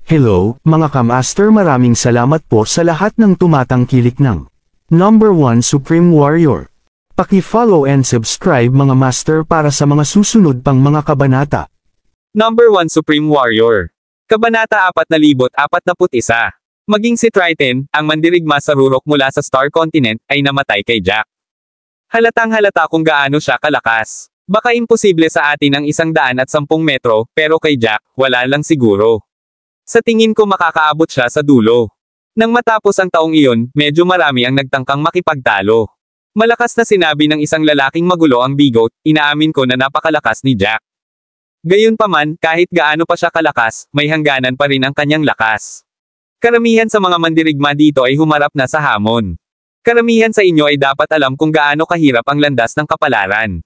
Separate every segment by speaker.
Speaker 1: Hello, mga kamaster, maraming salamat po sa lahat ng tumatangkilik ng Number 1 Supreme Warrior. Paki-follow and subscribe mga master para sa mga susunod pang mga kabanata.
Speaker 2: Number 1 Supreme Warrior. Kabanata 4041. Maging si Triton, ang mandirigma sa Rurok mula sa Star Continent, ay namatay kay Jack. Halatang halata kung gaano siya kalakas. Baka imposible sa atin ang 110 metro, pero kay Jack, wala lang siguro. Sa tingin ko makakaabot siya sa dulo. Nang matapos ang taong iyon, medyo marami ang nagtangkang makipagtalo. Malakas na sinabi ng isang lalaking magulo ang bigot, inaamin ko na napakalakas ni Jack. Gayunpaman, kahit gaano pa siya kalakas, may hangganan pa rin ang kanyang lakas. Karamihan sa mga mandirigma dito ay humarap na sa hamon. Karamihan sa inyo ay dapat alam kung gaano kahirap ang landas ng kapalaran.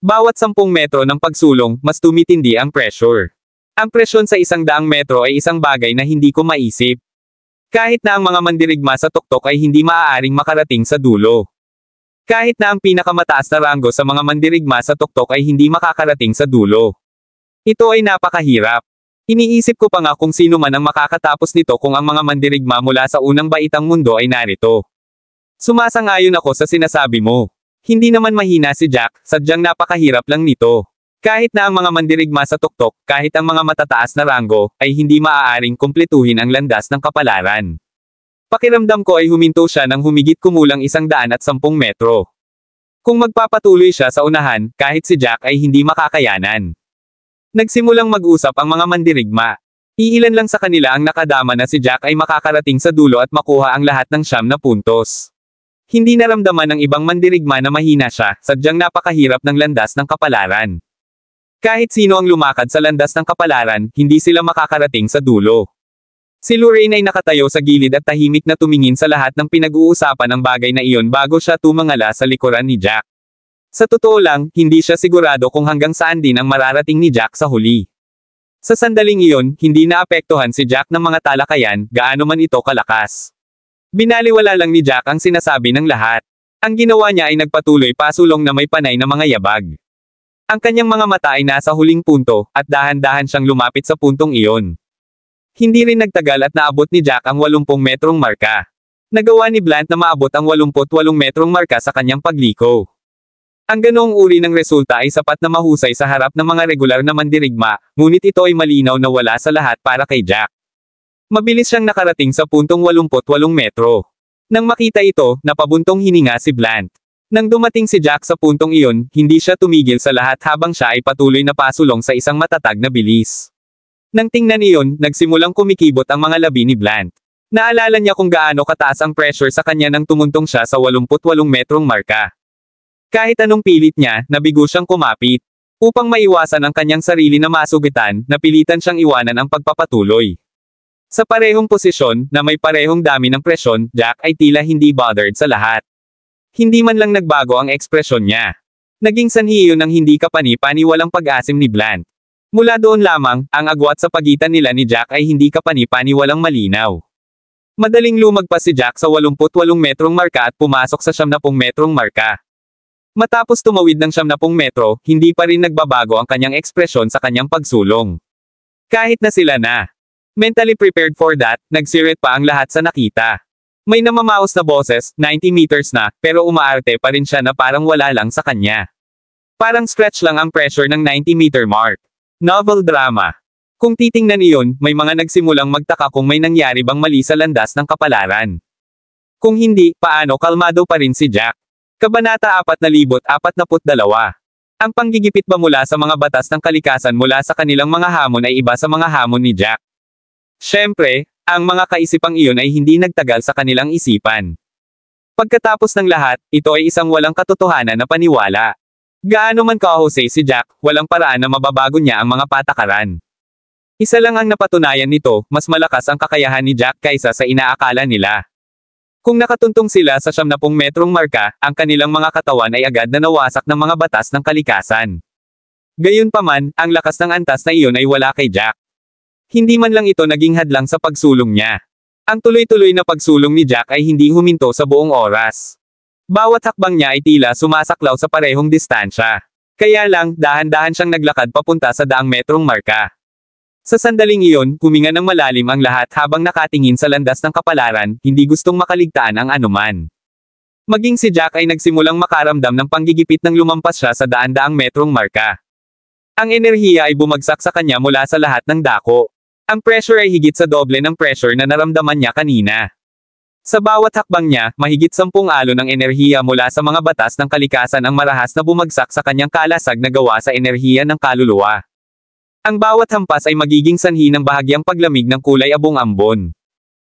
Speaker 2: Bawat 10 metro ng pagsulong, mas tumitindi ang pressure. Ang presyon sa 100 metro ay isang bagay na hindi ko maisip. Kahit na ang mga mandirigma sa tuktok ay hindi maaaring makarating sa dulo. Kahit na ang pinakamataas na ranggo sa mga mandirigma sa tuktok ay hindi makakarating sa dulo. Ito ay napakahirap. Iniisip ko pa nga kung sino man ang makakatapos nito kung ang mga mandirigma mula sa unang baitang mundo ay narito. Sumasang-ayon ako sa sinasabi mo. Hindi naman mahina si Jack, sadyang napakahirap lang nito. Kahit na ang mga mandirigma sa tuktok, kahit ang mga matataas na ranggo, ay hindi maaaring kumpletuhin ang landas ng kapalaran. Pakiramdam ko ay huminto siya ng humigit kumulang 110 metro. Kung magpapatuloy siya sa unahan, kahit si Jack ay hindi makakayanan. Nagsimulang mag-usap ang mga mandirigma. Iilan lang sa kanila ang nakadama na si Jack ay makakarating sa dulo at makuha ang lahat ng 9 na puntos. Hindi naramdaman ng ibang mandirigma na mahina siya, sadyang napakahirap ng landas ng kapalaran. Kahit sino ang lumakad sa landas ng kapalaran, hindi sila makakarating sa dulo. Si Lorraine ay nakatayo sa gilid at tahimik na tumingin sa lahat ng pinag-uusapan ng bagay na iyon bago siya tumangala sa likuran ni Jack. Sa totoo lang, hindi siya sigurado kung hanggang saan din ang mararating ni Jack sa huli. Sa sandaling iyon, hindi naapektuhan si Jack ng mga talakayan, gaano man ito kalakas. Binaliwala lang ni Jack ang sinasabi ng lahat. Ang ginawa niya ay nagpatuloy pasulong na may panay na mga yabag. Ang kanyang mga mata ay nasa huling punto, at dahan-dahan siyang lumapit sa puntong iyon. Hindi rin nagtagal at naabot ni Jack ang 80 metrong marka. Nagawa ni Blunt na maabot ang 88 metrong marka sa kanyang pagliko. Ang ganoong uri ng resulta ay sapat na mahusay sa harap ng mga regular na mandirigma, ngunit ito ay malinaw na wala sa lahat para kay Jack. Mabilis siyang nakarating sa puntong 88 metro. Nang makita ito, napabuntong hininga si Blunt. Nang dumating si Jack sa puntong iyon, hindi siya tumigil sa lahat habang siya ay patuloy na pasulong sa isang matatag na bilis. Nang tingnan iyon, nagsimulang kumikibot ang mga labi ni Blunt. Naalala niya kung gaano kataas ang pressure sa kanya nang tumuntong siya sa 88 metrong marka. Kahit anong pilit niya, nabigo siyang kumapit. Upang maiwasan ang kanyang sarili na masugitan, napilitan siyang iwanan ang pagpapatuloy. Sa parehong posisyon, na may parehong dami ng presyon, Jack ay tila hindi bothered sa lahat. Hindi man lang nagbago ang ekspresyon niya. Naging sanhi iyon ng hindi kapani-paniwalang pag-asim ni Blunt. Mula doon lamang, ang agwat sa pagitan nila ni Jack ay hindi kapani-paniwalang malinaw. Madaling lumagpas si Jack sa 88 metrong marka at pumasok sa 70 metrong marka. Matapos tumawid ng 70 metro, hindi pa rin nagbabago ang kanyang ekspresyon sa kanyang pagsulong. Kahit na sila na mentally prepared for that, nagsirit pa ang lahat sa nakita. May namamaos na boses, 90 meters na, pero umaarte pa rin siya na parang wala lang sa kanya. Parang stretch lang ang pressure ng 90-meter mark. Novel drama. Kung titingnan iyon, may mga nagsimulang magtaka kung may nangyari bang mali sa landas ng kapalaran. Kung hindi, paano kalmado pa rin si Jack? Kabanata 4042. Ang panggigipit ba mula sa mga batas ng kalikasan mula sa kanilang mga hamon ay iba sa mga hamon ni Jack? Siyempre, ang mga kaisipang iyon ay hindi nagtagal sa kanilang isipan. Pagkatapos ng lahat, ito ay isang walang katotohanan na paniwala. Gaano man kahusay si Jack, walang paraan na mababago niya ang mga patakaran. Isa lang ang napatunayan nito, mas malakas ang kakayahan ni Jack kaysa sa inaakala nila. Kung nakatuntong sila sa 70 metrong marka, ang kanilang mga katawan ay agad na nawasak ng mga batas ng kalikasan. Gayunpaman, ang lakas ng antas na iyon ay wala kay Jack. Hindi man lang ito naging hadlang sa pagsulong niya. Ang tuloy-tuloy na pagsulong ni Jack ay hindi huminto sa buong oras. Bawat hakbang niya ay tila sumasaklaw sa parehong distansya. Kaya lang, dahan-dahan siyang naglakad papunta sa 100 metrong marka. Sa sandaling iyon, huminga ng malalim ang lahat habang nakatingin sa landas ng kapalaran, hindi gustong makaligtaan ang anuman. Maging si Jack ay nagsimulang makaramdam ng panggigipit nang lumampas siya sa daan-daang metrong marka. Ang enerhiya ay bumagsak sa kanya mula sa lahat ng dako. Ang pressure ay higit sa doble ng pressure na naramdaman niya kanina. Sa bawat hakbang niya, mahigit 10 alon ng enerhiya mula sa mga batas ng kalikasan ang marahas na bumagsak sa kanyang kalasag na gawa sa enerhiya ng kaluluwa. Ang bawat hampas ay magiging sanhi ng bahagyang paglamig ng kulay abong-ambon.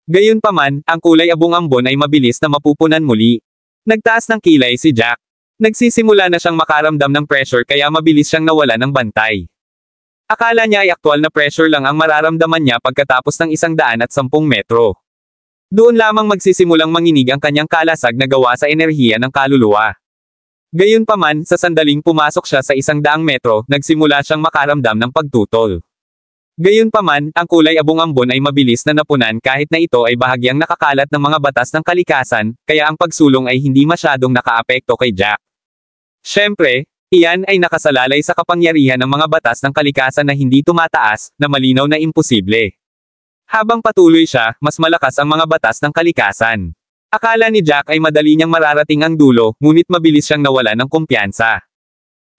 Speaker 2: Gayunpaman, ang kulay abong-ambon ay mabilis na mapupunan muli. Nagtaas ng kilay si Jack. Nagsisimula na siyang makaramdam ng pressure kaya mabilis siyang nawala ng bantay. Akala niya ay aktwal na pressure lang ang mararamdaman niya pagkatapos ng 110 metro. Doon lamang magsisimulang manginig ang kanyang kalasag na gawa sa enerhiya ng kaluluwa. Gayunpaman, sa sandaling pumasok siya sa 100 metro, nagsimula siyang makaramdam ng pagtutol. Gayunpaman, ang kulay abong-ambon ay mabilis na napunan kahit na ito ay bahagyang nakakalat ng mga batas ng kalikasan, kaya ang pagsulong ay hindi masyadong nakaapekto kay Jack. Siyempre, iyan ay nakasalalay sa kapangyarihan ng mga batas ng kalikasan na hindi tumataas, na malinaw na imposible. Habang patuloy siya, mas malakas ang mga batas ng kalikasan. Akala ni Jack ay madali niyang mararating ang dulo, ngunit mabilis siyang nawala ng kumpiyansa.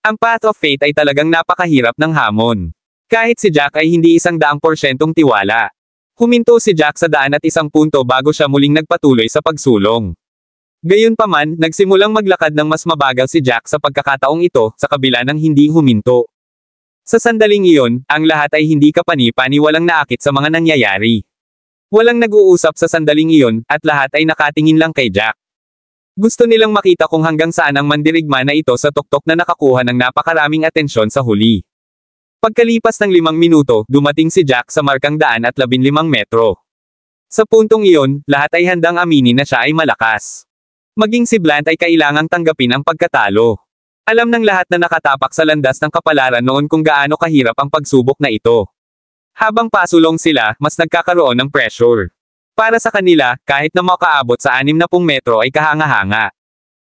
Speaker 2: Ang Path of Fate ay talagang napakahirap ng hamon. Kahit si Jack ay hindi 100% tiwala. Huminto si Jack sa daan at 1 punto bago siya muling nagpatuloy sa pagsulong. Gayunpaman, nagsimulang maglakad ng mas mabagal si Jack sa pagkakataong ito, sa kabila ng hindi huminto. Sa sandaling iyon, ang lahat ay hindi kapani-pani walang naakit sa mga nangyayari. Walang nag-uusap sa sandaling iyon, at lahat ay nakatingin lang kay Jack. Gusto nilang makita kung hanggang saan ang mandirigma na ito sa tuktok na nakakuha ng napakaraming atensyon sa huli. Pagkalipas ng 5 minuto, dumating si Jack sa markang 115 metro. Sa puntong iyon, lahat ay handang aminin na siya ay malakas. Maging si Blunt ay kailangang tanggapin ang pagkatalo. Alam ng lahat na nakatapak sa landas ng kapalaran noon kung gaano kahirap ang pagsubok na ito. Habang pasulong sila, mas nagkakaroon ng pressure. Para sa kanila, kahit na makaabot sa 60 metro ay kahanga-hanga.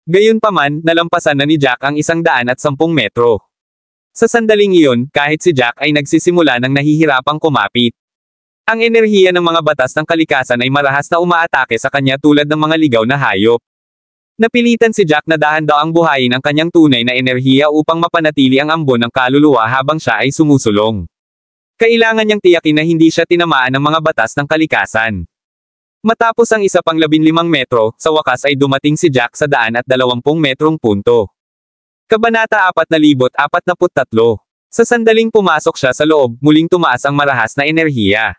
Speaker 2: Gayunpaman, nalampasan na ni Jack ang 110 metro. Sa sandaling iyon, kahit si Jack ay nagsisimula ng nahihirapang kumapit. Ang enerhiya ng mga batas ng kalikasan ay marahas na umaatake sa kanya tulad ng mga ligaw na hayop. Napilitan si Jack na dahan-daang buhayin ang kanyang tunay na enerhiya upang mapanatili ang ambon ng kaluluwa habang siya ay sumusulong. Kailangan niyang tiyakin na hindi siya tinamaan ng mga batas ng kalikasan. Matapos ang 15 metro, sa wakas ay dumating si Jack sa 120 metrong punto. Kabanata 4043. Sa sandaling pumasok siya sa loob, muling tumaas ang marahas na enerhiya.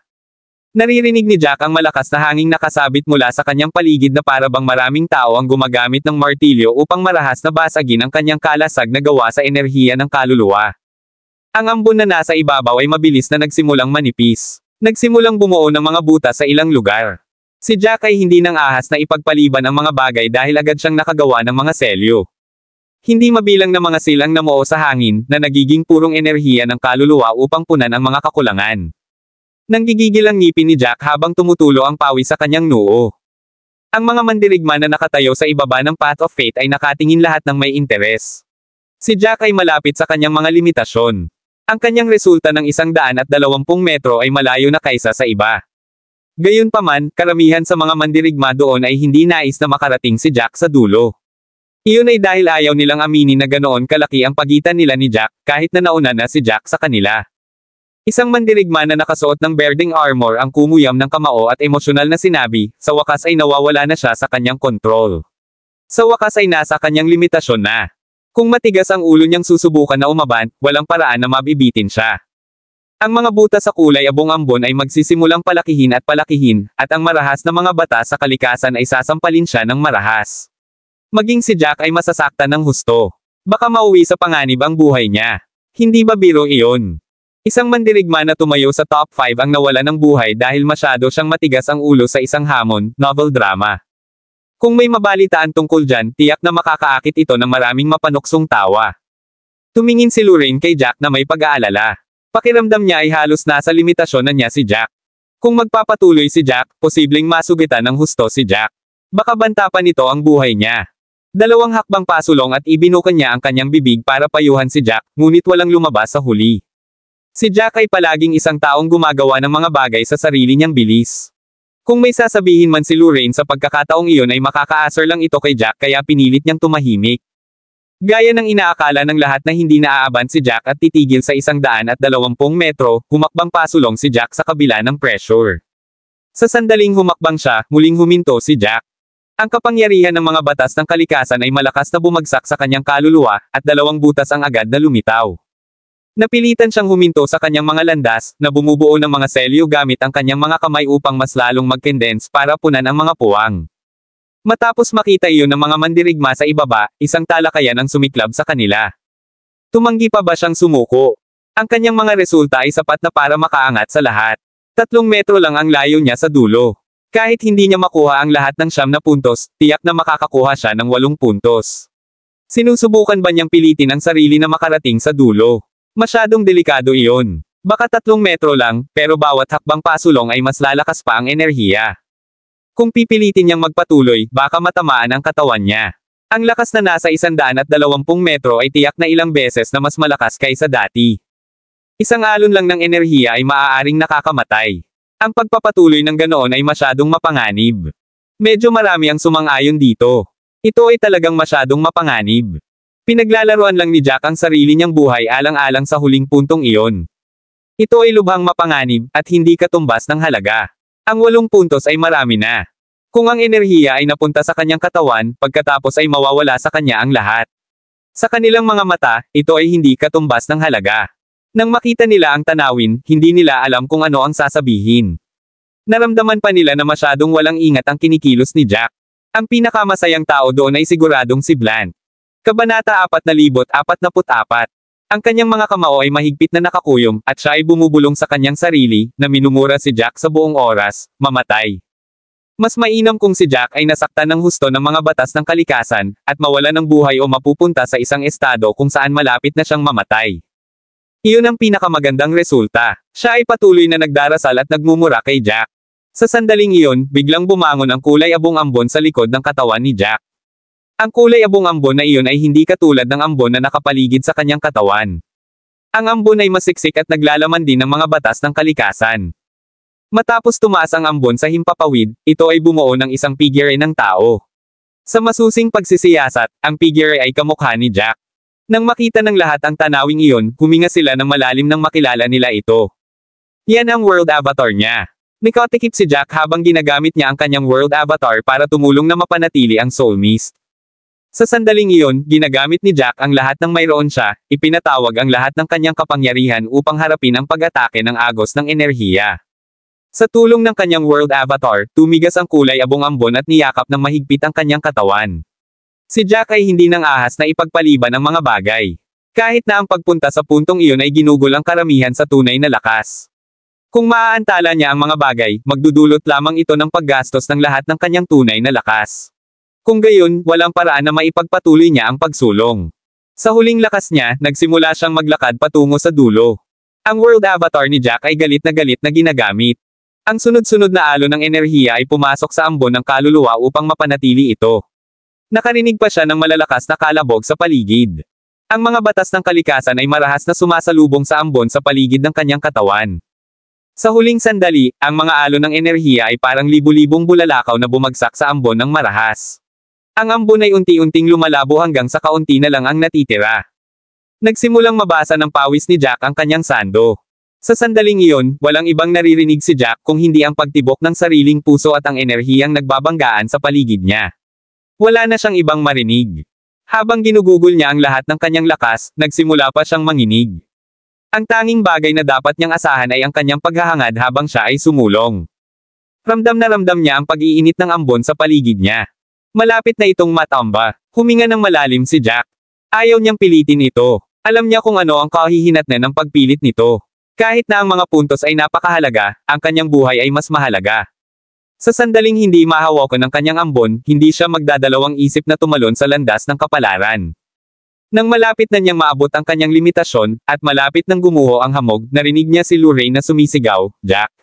Speaker 2: Naririnig ni Jack ang malakas na hanging nakasabit mula sa kanyang paligid na para bang maraming tao ang gumagamit ng martilyo upang marahas na basagin ang kanyang kalasag na gawa sa enerhiya ng kaluluwa. Ang ambon na nasa ibabaw ay mabilis na nagsimulang manipis. Nagsimulang bumuo ng mga butas sa ilang lugar. Si Jack ay hindi nang ahas na ipagpaliban ang mga bagay dahil agad siyang nakagawa ng mga selyo. Hindi mabilang na mga silang namuo sa hangin, na nagiging purong enerhiya ng kaluluwa upang punan ang mga kakulangan. Nanggigigil ang ngipin ni Jack habang tumutulo ang pawis sa kanyang noo. Ang mga mandirigma na nakatayo sa ibaba ng Path of Fate ay nakatingin lahat ng may interes. Si Jack ay malapit sa kanyang mga limitasyon. Ang kanyang resulta ng 120 metro ay malayo na kaysa sa iba. Gayunpaman, karamihan sa mga mandirigma doon ay hindi nais na makarating si Jack sa dulo. Iyon ay dahil ayaw nilang aminin na ganoon kalaki ang pagitan nila ni Jack, kahit na nauna na si Jack sa kanila. Isang mandirigma na nakasuot ng berdeng armor ang kumuyam ng kamao at emosyonal na sinabi, sa wakas ay nawawala na siya sa kanyang kontrol. Sa wakas ay nasa kanyang limitasyon na. Kung matigas ang ulo niyang susubukan na umaban, walang paraan na mabibitin siya. Ang mga butas sa kulay abong-ambon ay magsisimulang palakihin, at ang marahas na mga batas sa kalikasan ay sasampalin siya ng marahas. Maging si Jack ay masasaktan ng husto. Baka mauwi sa panganib ang buhay niya. Hindi ba biro iyon? Isang mandirigma na tumayo sa top 5 ang nawala ng buhay dahil masyado siyang matigas ang ulo sa isang hamon, novel drama. Kung may mabalitaan tungkol dyan, tiyak na makakaakit ito ng maraming mapanuksong tawa. Tumingin si Lorraine kay Jack na may pag-aalala. Pakiramdam niya ay halos nasa limitasyon na niya si Jack. Kung magpapatuloy si Jack, posibleng masugitan ng husto si Jack. Baka banta pa nito ang buhay niya. 2 hakbang pasulong at ibinukan niya ang kanyang bibig para payuhan si Jack, ngunit walang lumabas sa huli. Si Jack ay palaging isang taong gumagawa ng mga bagay sa sarili niyang bilis. Kung may sasabihin man si Lorraine sa pagkakataong iyon ay makakaasar lang ito kay Jack kaya pinilit niyang tumahimik. Gaya ng inaakala ng lahat na hindi naaaban si Jack at titigil sa 120 metro, humakbang pasulong si Jack sa kabila ng pressure. Sa sandaling humakbang siya, muling huminto si Jack. Ang kapangyarihan ng mga batas ng kalikasan ay malakas na bumagsak sa kanyang kaluluwa, at 2 butas ang agad na lumitaw. Napilitan siyang huminto sa kanyang mga landas, na bumubuo ng mga selyo gamit ang kanyang mga kamay upang mas lalong mag-condense para punan ang mga puwang. Matapos makita iyon ng mga mandirigma sa ibaba, isang talakayan ang sumiklab sa kanila. Tumanggi pa ba siyang sumuko? Ang kanyang mga resulta ay sapat na para makaangat sa lahat. 3 metro lang ang layo niya sa dulo. Kahit hindi niya makuha ang lahat ng 9 na puntos, tiyak na makakakuha siya ng 8 puntos. Sinusubukan ba niyang pilitin ang sarili na makarating sa dulo? Masyadong delikado iyon. Baka 3 metro lang, pero bawat hakbang pasulong ay mas lalakas pa ang enerhiya. Kung pipilitin niyang magpatuloy, baka matamaan ang katawan niya. Ang lakas na nasa 120 metro ay tiyak na ilang beses na mas malakas kaysa dati. Isang alon lang ng enerhiya ay maaaring nakakamatay. Ang pagpapatuloy ng ganoon ay masyadong mapanganib. Medyo marami ang sumang-ayon dito. Ito ay talagang masyadong mapanganib. Pinaglalaruan lang ni Jack ang sarili niyang buhay alang-alang sa huling puntong iyon. Ito ay lubhang mapanganib, at hindi katumbas ng halaga. Ang 8 puntos ay marami na. Kung ang enerhiya ay napunta sa kanyang katawan, pagkatapos ay mawawala sa kanya ang lahat. Sa kanilang mga mata, ito ay hindi katumbas ng halaga. Nang makita nila ang tanawin, hindi nila alam kung ano ang sasabihin. Naramdaman pa nila na masyadong walang ingat ang kinikilos ni Jack. Ang pinakamasayang tao doon ay siguradong si Blant. Kabanata 4044. Ang kanyang mga kamao ay mahigpit na nakakuyom, at siya ay bumubulong sa kanyang sarili, na minumura si Jack sa buong oras, mamatay. Mas mainam kung si Jack ay nasaktan ng husto ng mga batas ng kalikasan, at mawala ng buhay o mapupunta sa isang estado kung saan malapit na siyang mamatay. Iyon ang pinakamagandang resulta. Siya ay patuloy na nagdarasal at nagmumura kay Jack. Sa sandaling iyon, biglang bumangon ang kulay abong ambon sa likod ng katawan ni Jack. Ang kulay abong ambon na iyon ay hindi katulad ng ambon na nakapaligid sa kanyang katawan. Ang ambon ay masiksik at naglalaman din ng mga batas ng kalikasan. Matapos tumaas ang ambon sa himpapawid, ito ay bumuo ng isang figure ng tao. Sa masusing pagsisiyasat, ang figure ay kamukha ni Jack. Nang makita ng lahat ang tanawing iyon, huminga sila ng malalim nang makilala nila ito. Yan ang world avatar niya. Nakatikip si Jack habang ginagamit niya ang kanyang world avatar para tumulong na mapanatili ang soul mist. Sa sandaling iyon, ginagamit ni Jack ang lahat ng mayroon siya, ipinatawag ang lahat ng kanyang kapangyarihan upang harapin ang pag-atake ng agos ng enerhiya. Sa tulong ng kanyang world avatar, tumigas ang kulay abong ambon at niyakap ng mahigpit ang kanyang katawan. Si Jack ay hindi nang ahas na ipagpaliban ang mga bagay. Kahit na ang pagpunta sa puntong iyon ay ginugol ang karamihan sa tunay na lakas. Kung maaantala niya ang mga bagay, magdudulot lamang ito ng paggastos ng lahat ng kanyang tunay na lakas. Kung gayon, walang paraan na maipagpatuloy niya ang pagsulong. Sa huling lakas niya, nagsimula siyang maglakad patungo sa dulo. Ang world avatar ni Jack ay galit na ginagamit. Ang sunod-sunod na alon ng enerhiya ay pumasok sa ambon ng kaluluwa upang mapanatili ito. Nakarinig pa siya ng malalakas na kalabog sa paligid. Ang mga batas ng kalikasan ay marahas na sumasalubong sa ambon sa paligid ng kanyang katawan. Sa huling sandali, ang mga alon ng enerhiya ay parang libu-libong bulalakaw na bumagsak sa ambon ng marahas. Ang ambon ay unti-unting lumalabo hanggang sa kaunti na lang ang natitira. Nagsimulang mabasa ng pawis ni Jack ang kanyang sando. Sa sandaling iyon, walang ibang naririnig si Jack kung hindi ang pagtibok ng sariling puso at ang enerhiyang nagbabanggaan sa paligid niya. Wala na siyang ibang marinig. Habang ginugugol niya ang lahat ng kanyang lakas, nagsimula pa siyang manginig. Ang tanging bagay na dapat niyang asahan ay ang kanyang paghahangad habang siya ay sumulong. Ramdam na ramdam niya ang pag-iinit ng ambon sa paligid niya. Malapit na itong matamba. Huminga ng malalim si Jack. Ayaw niyang pilitin ito. Alam niya kung ano ang kahihinatnan ng pagpilit nito. Kahit na ang mga puntos ay napakahalaga, ang kanyang buhay ay mas mahalaga. Sa sandaling hindi mahawakan ng kanyang ambon, hindi siya magdadalawang isip na tumalon sa landas ng kapalaran. Nang malapit na niyang maabot ang kanyang limitasyon, at malapit nang gumuho ang hamog, narinig niya si Lorraine na sumisigaw, "Jack!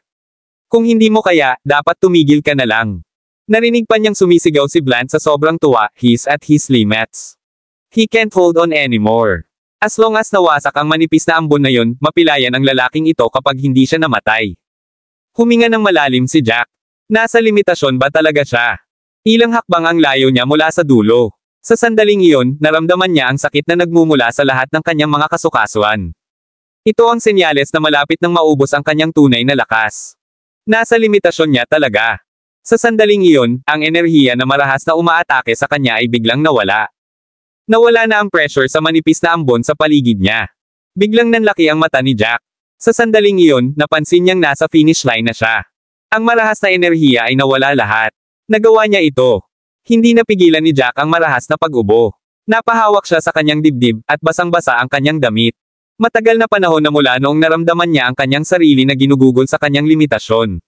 Speaker 2: Kung hindi mo kaya, dapat tumigil ka na lang." Narinig pa niyang sumisigaw si Blant sa sobrang tuwa, "He's at his limits. He can't hold on anymore." As long as nawasak ang manipis na ambon na yun, mapilayan ang lalaking ito kapag hindi siya namatay. Huminga ng malalim si Jack. Nasa limitasyon ba talaga siya? Ilang hakbang ang layo niya mula sa dulo. Sa sandaling iyon, naramdaman niya ang sakit na nagmumula sa lahat ng kanyang mga kasukasuan. Ito ang senyales na malapit nang maubos ang kanyang tunay na lakas. Nasa limitasyon niya talaga. Sa sandaling iyon, ang enerhiya na marahas na umaatake sa kanya ay biglang nawala. Nawala na ang pressure sa manipis na ambon sa paligid niya. Biglang nanlaki ang mata ni Jack. Sa sandaling iyon, napansin niyang nasa finish line na siya. Ang marahas na enerhiya ay nawala lahat. Nagawa niya ito. Hindi napigilan ni Jack ang marahas na pag-ubo. Napahawak siya sa kanyang dibdib, at basang-basa ang kanyang damit. Matagal na panahon na mula noong naramdaman niya ang kanyang sarili na ginugugol sa kanyang limitasyon.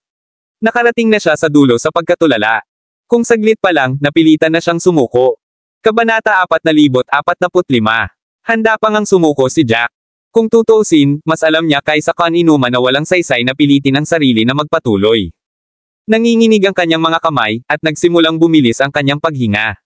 Speaker 2: Nakarating na siya sa dulo sa pagkatulala. Kung saglit pa lang, napilitan na siyang sumuko. Kabanata 4045. Handa pa ngang sumuko si Jack. Kung tutuusin, mas alam niya kaysa kaninuman na walang saysay na pilitin ang sarili na magpatuloy. Nanginginig ang kanyang mga kamay, at nagsimulang bumilis ang kanyang paghinga.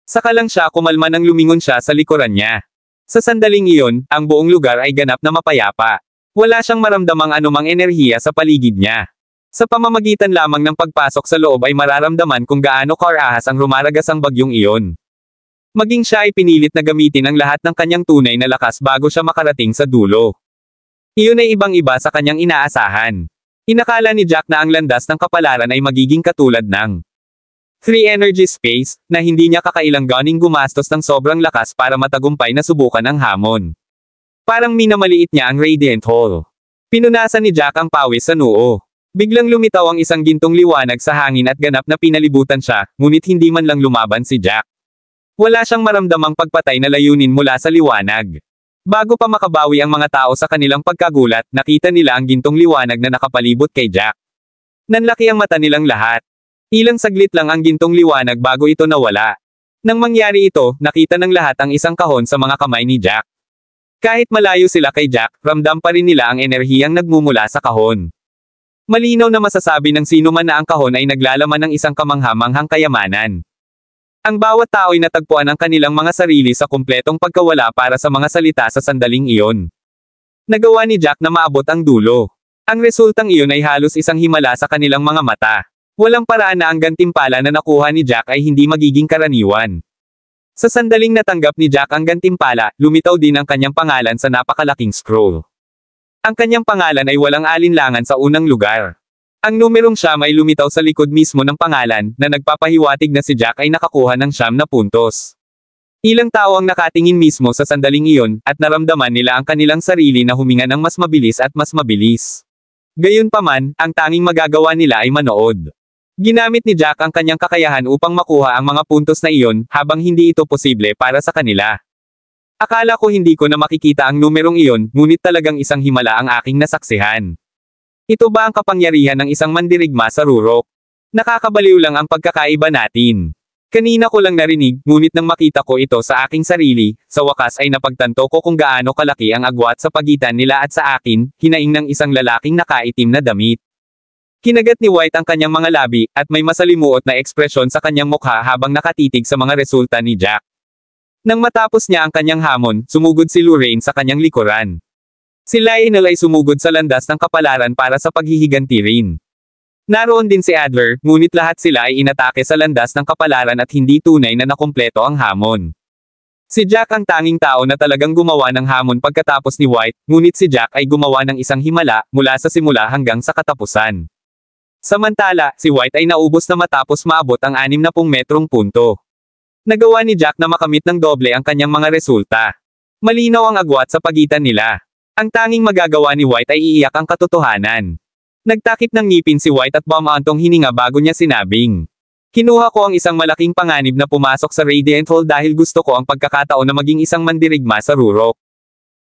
Speaker 2: Saka lang siya kumalma nang lumingon siya sa likuran niya. Sa sandaling iyon, ang buong lugar ay ganap na mapayapa. Wala siyang maramdamang anumang enerhiya sa paligid niya. Sa pamamagitan lamang ng pagpasok sa loob ay mararamdaman kung gaano kaarahas ang rumaragas ang bagyong iyon. Maging siya ay pinilit na gamitin ang lahat ng kanyang tunay na lakas bago siya makarating sa dulo. Iyon ay ibang-iba sa kanyang inaasahan. Inakala ni Jack na ang landas ng kapalaran ay magiging katulad ng 3 energy space, na hindi niya kakailang ganing gumastos ng sobrang lakas para matagumpay na subukan ang hamon. Parang minamaliit niya ang Radiant Hall. Pinunasan ni Jack ang pawis sa noo. Biglang lumitaw ang isang gintong liwanag sa hangin at ganap na pinalibutan siya, ngunit hindi man lang lumaban si Jack. Wala siyang maramdamang pagpatay na layunin mula sa liwanag. Bago pa makabawi ang mga tao sa kanilang pagkagulat, nakita nila ang gintong liwanag na nakapalibot kay Jack. Nanlaki ang mata nilang lahat. Ilang saglit lang ang gintong liwanag bago ito nawala. Nang mangyari ito, nakita ng lahat ang isang kahon sa mga kamay ni Jack. Kahit malayo sila kay Jack, ramdam pa rin nila ang enerhiyang nagmumula sa kahon. Malinaw na masasabi ng sino man na ang kahon ay naglalaman ng isang kamangha-manghang kayamanan. Ang bawat tao ay natagpuan ang kanilang mga sarili sa kumpletong pagkawala para sa mga salita sa sandaling iyon. Nagawa ni Jack na maabot ang dulo. Ang resultang iyon ay halos isang himala sa kanilang mga mata. Walang paraan na ang gantimpala na nakuha ni Jack ay hindi magiging karaniwan. Sa sandaling natanggap ni Jack ang gantimpala, lumitaw din ang kanyang pangalan sa napakalaking scroll. Ang kanyang pangalan ay walang alinlangan sa unang lugar. Ang numerong siyam ay lumitaw sa likod mismo ng pangalan, na nagpapahiwatig na si Jack ay nakakuha ng 9 na puntos. Ilang tao ang nakatingin mismo sa sandaling iyon, at naramdaman nila ang kanilang sarili na huminga ng mas mabilis at mas mabilis. Gayunpaman, ang tanging magagawa nila ay manood. Ginamit ni Jack ang kanyang kakayahan upang makuha ang mga puntos na iyon, habang hindi ito posible para sa kanila. Akala ko hindi ko na makikita ang numerong iyon, ngunit talagang isang himala ang aking nasaksihan. Ito ba ang kapangyarihan ng isang mandirigma sa rurok? Nakakabaliw lang ang pagkakaiba natin. Kanina ko lang narinig, ngunit nang makita ko ito sa aking sarili, sa wakas ay napagtanto ko kung gaano kalaki ang agwat sa pagitan nila at sa akin, hinaing ng isang lalaking nakaitim na damit. Kinagat ni White ang kanyang mga labi, at may masalimuot na ekspresyon sa kanyang mukha habang nakatitig sa mga resulta ni Jack. Nang matapos niya ang kanyang hamon, sumugod si Lorraine sa kanyang likuran. Si Lionel ay sumugod sa landas ng kapalaran para sa paghihiganti rin. Naroon din si Adler, ngunit lahat sila ay inatake sa landas ng kapalaran at hindi tunay na nakumpleto ang hamon. Si Jack ang tanging tao na talagang gumawa ng hamon pagkatapos ni White, ngunit si Jack ay gumawa ng isang himala, mula sa simula hanggang sa katapusan. Samantala, si White ay naubos na matapos maabot ang 60 metrong punto. Nagawa ni Jack na makamit ng doble ang kanyang mga resulta. Malinaw ang agwat sa pagitan nila. Ang tanging magagawa ni White ay iiyak ang katotohanan. Nagtakip ng ngipin si White at bumaantong hininga bago niya sinabing, "Kinuha ko ang isang malaking panganib na pumasok sa Radiant Hall dahil gusto ko ang pagkakataon na maging isang mandirigma sa rurok.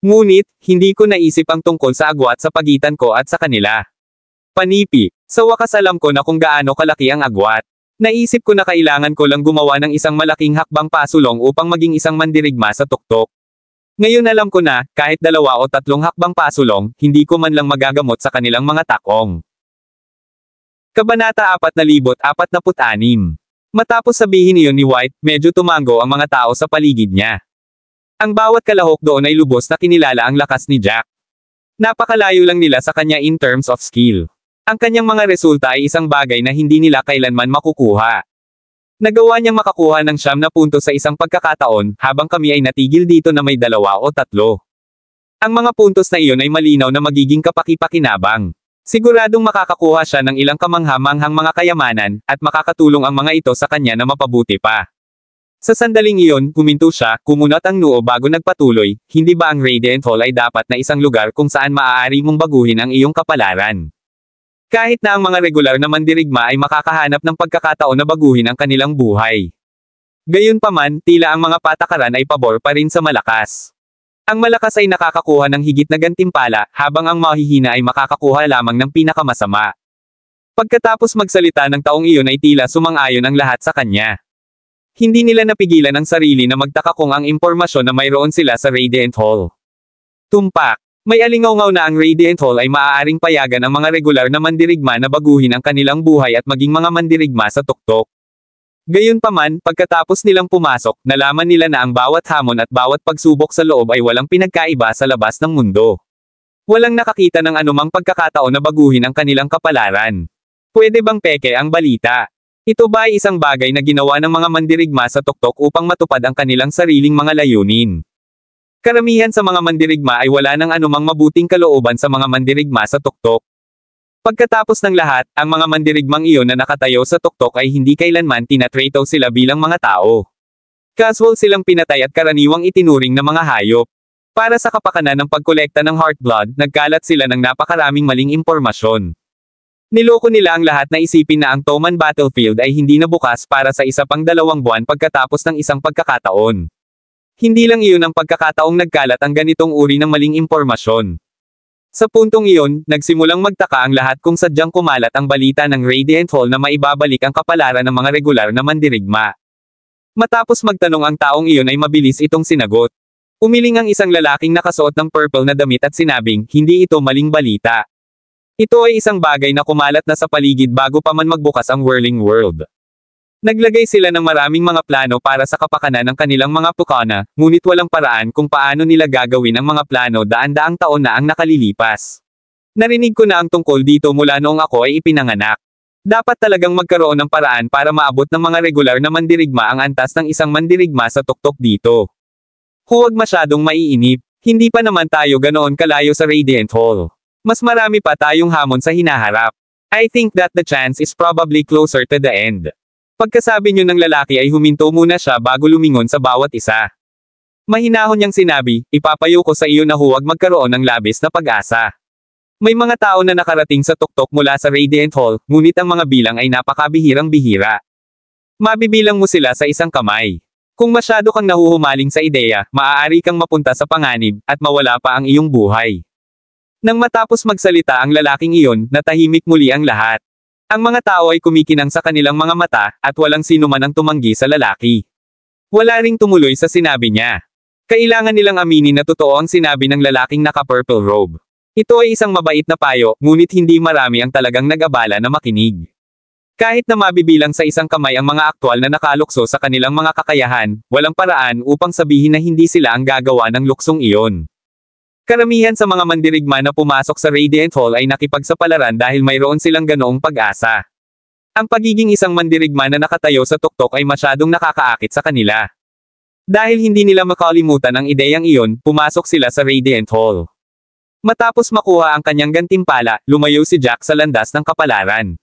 Speaker 2: Ngunit, hindi ko naisip ang tungkol sa agwat sa pagitan ko at sa kanila. Panipi, sa wakas alam ko na kung gaano kalaki ang agwat. Naisip ko na kailangan ko lang gumawa ng isang malaking hakbang pasulong upang maging isang mandirigma sa tuktok. Ngayon alam ko na, kahit 2 o 3 hakbang pasulong, hindi ko man lang magagamot sa kanilang mga takong." Kabanata 4046. Matapos sabihin iyon ni White, medyo tumango ang mga tao sa paligid niya. Ang bawat kalahok doon ay lubos na kinilala ang lakas ni Jack. Napakalayo lang nila sa kanya in terms of skill. Ang kanyang mga resulta ay isang bagay na hindi nila kailanman makukuha. Nagawa niyang makakuha ng 9 na puntos sa isang pagkakataon, habang kami ay natigil dito na may 2 o 3. Ang mga puntos na iyon ay malinaw na magiging kapaki-pakinabang. Siguradong makakakuha siya ng ilang kamangha-manghang mga kayamanan, at makakatulong ang mga ito sa kanya na mapabuti pa. Sa sandaling iyon, huminto siya, kumunot ang noo bago nagpatuloy, hindi ba ang Radiant Hall ay dapat na isang lugar kung saan maaari mong baguhin ang iyong kapalaran? Kahit na ang mga regular na mandirigma ay makakahanap ng pagkakataon na baguhin ang kanilang buhay. Gayunpaman, tila ang mga patakaran ay pabor pa rin sa malakas. Ang malakas ay nakakakuha ng higit na gantimpala, habang ang mahihina ay makakakuha lamang ng pinakamasama. Pagkatapos magsalita ng taong iyon ay tila sumang-ayon ang lahat sa kanya. Hindi nila napigilan ang sarili na magtaka kung ang impormasyon na mayroon sila sa Radiant Hall. Tumpak. May alingaw-ngaw na ang Radiant Hall ay maaaring payagan ang mga regular na mandirigma na baguhin ang kanilang buhay at maging mga mandirigma sa tuktok. Gayunpaman, pagkatapos nilang pumasok, nalaman nila na ang bawat hamon at bawat pagsubok sa loob ay walang pinagkaiba sa labas ng mundo. Walang nakakita ng anumang pagkakataon na baguhin ang kanilang kapalaran. Pwede bang peke ang balita? Ito ba ay isang bagay na ginawa ng mga mandirigma sa tuktok upang matupad ang kanilang sariling mga layunin? Karamihan sa mga mandirigma ay wala ng anumang mabuting kalooban sa mga mandirigma sa tuktok. Pagkatapos ng lahat, ang mga mandirigmang iyon na nakatayo sa tuktok ay hindi kailanman tinatrato sila bilang mga tao. Casual silang pinatay at karaniwang itinuring na mga hayop. Para sa kapakanan ng pagkolekta ng Heartblood, nagkalat sila ng napakaraming maling impormasyon. Niloko nila ang lahat na isipin na ang Toman Battlefield ay hindi na bukas para sa isa pang 2 buwan pagkatapos ng isang pagkakataon. Hindi lang iyon ang pagkakataong nagkalat ang ganitong uri ng maling impormasyon. Sa puntong iyon, nagsimulang magtaka ang lahat kung sadyang kumalat ang balita ng Radiant Hall na maibabalik ang kapalaran ng mga regular na mandirigma. Matapos magtanong ang taong iyon ay mabilis itong sinagot. Umiling ang isang lalaking nakasuot ng purple na damit at sinabing, hindi ito maling balita. Ito ay isang bagay na kumalat na sa paligid bago pa man magbukas ang Whirling World. Naglagay sila ng maraming mga plano para sa kapakanan ng kanilang mga pukana, ngunit walang paraan kung paano nila gagawin ang mga plano daan-daang taon na ang nakalilipas. Narinig ko na ang tungkol dito mula noong ako ay ipinanganak. Dapat talagang magkaroon ng paraan para maabot ng mga regular na mandirigma ang antas ng isang mandirigma sa tuktok dito. Huwag masyadong maiinip, hindi pa naman tayo ganoon kalayo sa Radiant Hall. Mas marami pa tayong hamon sa hinaharap. I think that the chance is probably closer to the end. Pagkasabi niyo ng lalaki ay huminto muna siya bago lumingon sa bawat isa. Mahinahon niyang sinabi, ipapayo ko sa iyo na huwag magkaroon ng labis na pag-asa. May mga tao na nakarating sa tuktok mula sa Radiant Hall, ngunit ang mga bilang ay napakabihirang-bihira. Mabibilang mo sila sa isang kamay. Kung masyado kang nahuhumaling sa ideya, maaari kang mapunta sa panganib, at mawala pa ang iyong buhay. Nang matapos magsalita ang lalaking iyon, natahimik muli ang lahat. Ang mga tao ay kumikinang sa kanilang mga mata, at walang sino man ang tumanggi sa lalaki. Wala ring tumuloy sa sinabi niya. Kailangan nilang aminin na totoo ang sinabi ng lalaking naka-purple robe. Ito ay isang mabait na payo, ngunit hindi marami ang talagang nag-abala na makinig. Kahit na mabibilang sa isang kamay ang mga aktwal na nakalukso sa kanilang mga kakayahan, walang paraan upang sabihin na hindi sila ang gagawa ng luksong iyon. Karamihan sa mga mandirigma na pumasok sa Radiant Hall ay nakipagsapalaran dahil mayroon silang ganoong pag-asa. Ang pagiging isang mandirigma na nakatayo sa tuktok ay masyadong nakakaakit sa kanila. Dahil hindi nila makalimutan ang ideyang iyon, pumasok sila sa Radiant Hall. Matapos makuha ang kanyang gantimpala, lumayo si Jack sa landas ng kapalaran.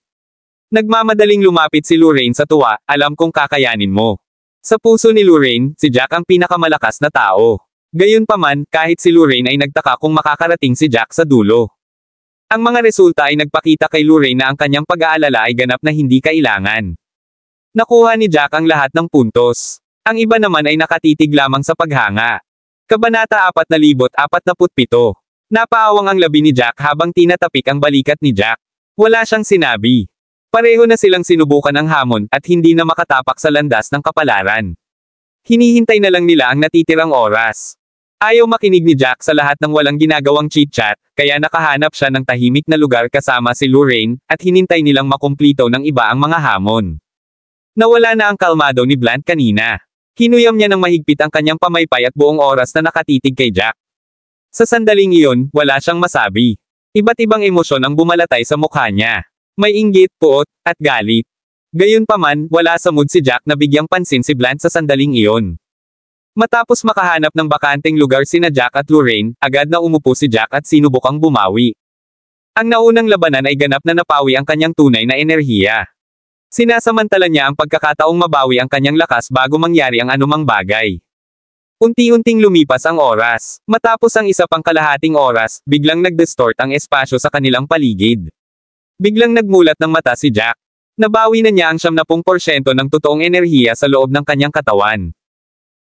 Speaker 2: Nagmamadaling lumapit si Lorraine sa tuwa, alam kong kakayanin mo. Sa puso ni Lorraine, si Jack ang pinakamalakas na tao. Gayunpaman, kahit si Lorraine ay nagtaka kung makakarating si Jack sa dulo. Ang mga resulta ay nagpakita kay Lorraine na ang kanyang pag-aalala ay ganap na hindi kailangan. Nakuha ni Jack ang lahat ng puntos. Ang iba naman ay nakatitig lamang sa paghanga. Kabanata 4047. Napaawang ang labi ni Jack habang tinatapik ang balikat ni Jack. Wala siyang sinabi. Pareho na silang sinubukan ang hamon at hindi na makatapak sa landas ng kapalaran. Hinihintay na lang nila ang natitirang oras. Ayaw makinig ni Jack sa lahat ng walang ginagawang chit-chat, kaya nakahanap siya ng tahimik na lugar kasama si Lorraine, at hinintay nilang makumplito ng iba ang mga hamon. Nawala na ang kalmado ni Blunt kanina. Hinuyam niya ng mahigpit ang kanyang pamaypay at buong oras na nakatitig kay Jack. Sa sandaling iyon, wala siyang masabi. Iba't ibang emosyon ang bumalatay sa mukha niya. May inggit, puot, at galit. Gayunpaman, wala sa mood si Jack na bigyang pansin si Blanche sa sandaling iyon. Matapos makahanap ng bakanteng lugar sina Jack at Lorraine, agad na umupo si Jack at sinubukang bumawi. Ang naunang labanan ay ganap na napawi ang kanyang tunay na enerhiya. Sinasamantala niya ang pagkakataong mabawi ang kanyang lakas bago mangyari ang anumang bagay. Unti-unting lumipas ang oras. Matapos ang isa pang kalahating oras, biglang nag-distort ang espasyo sa kanilang paligid. Biglang nagmulat ng mata si Jack. Nabawi na niya ang 70% ng totoong enerhiya sa loob ng kanyang katawan.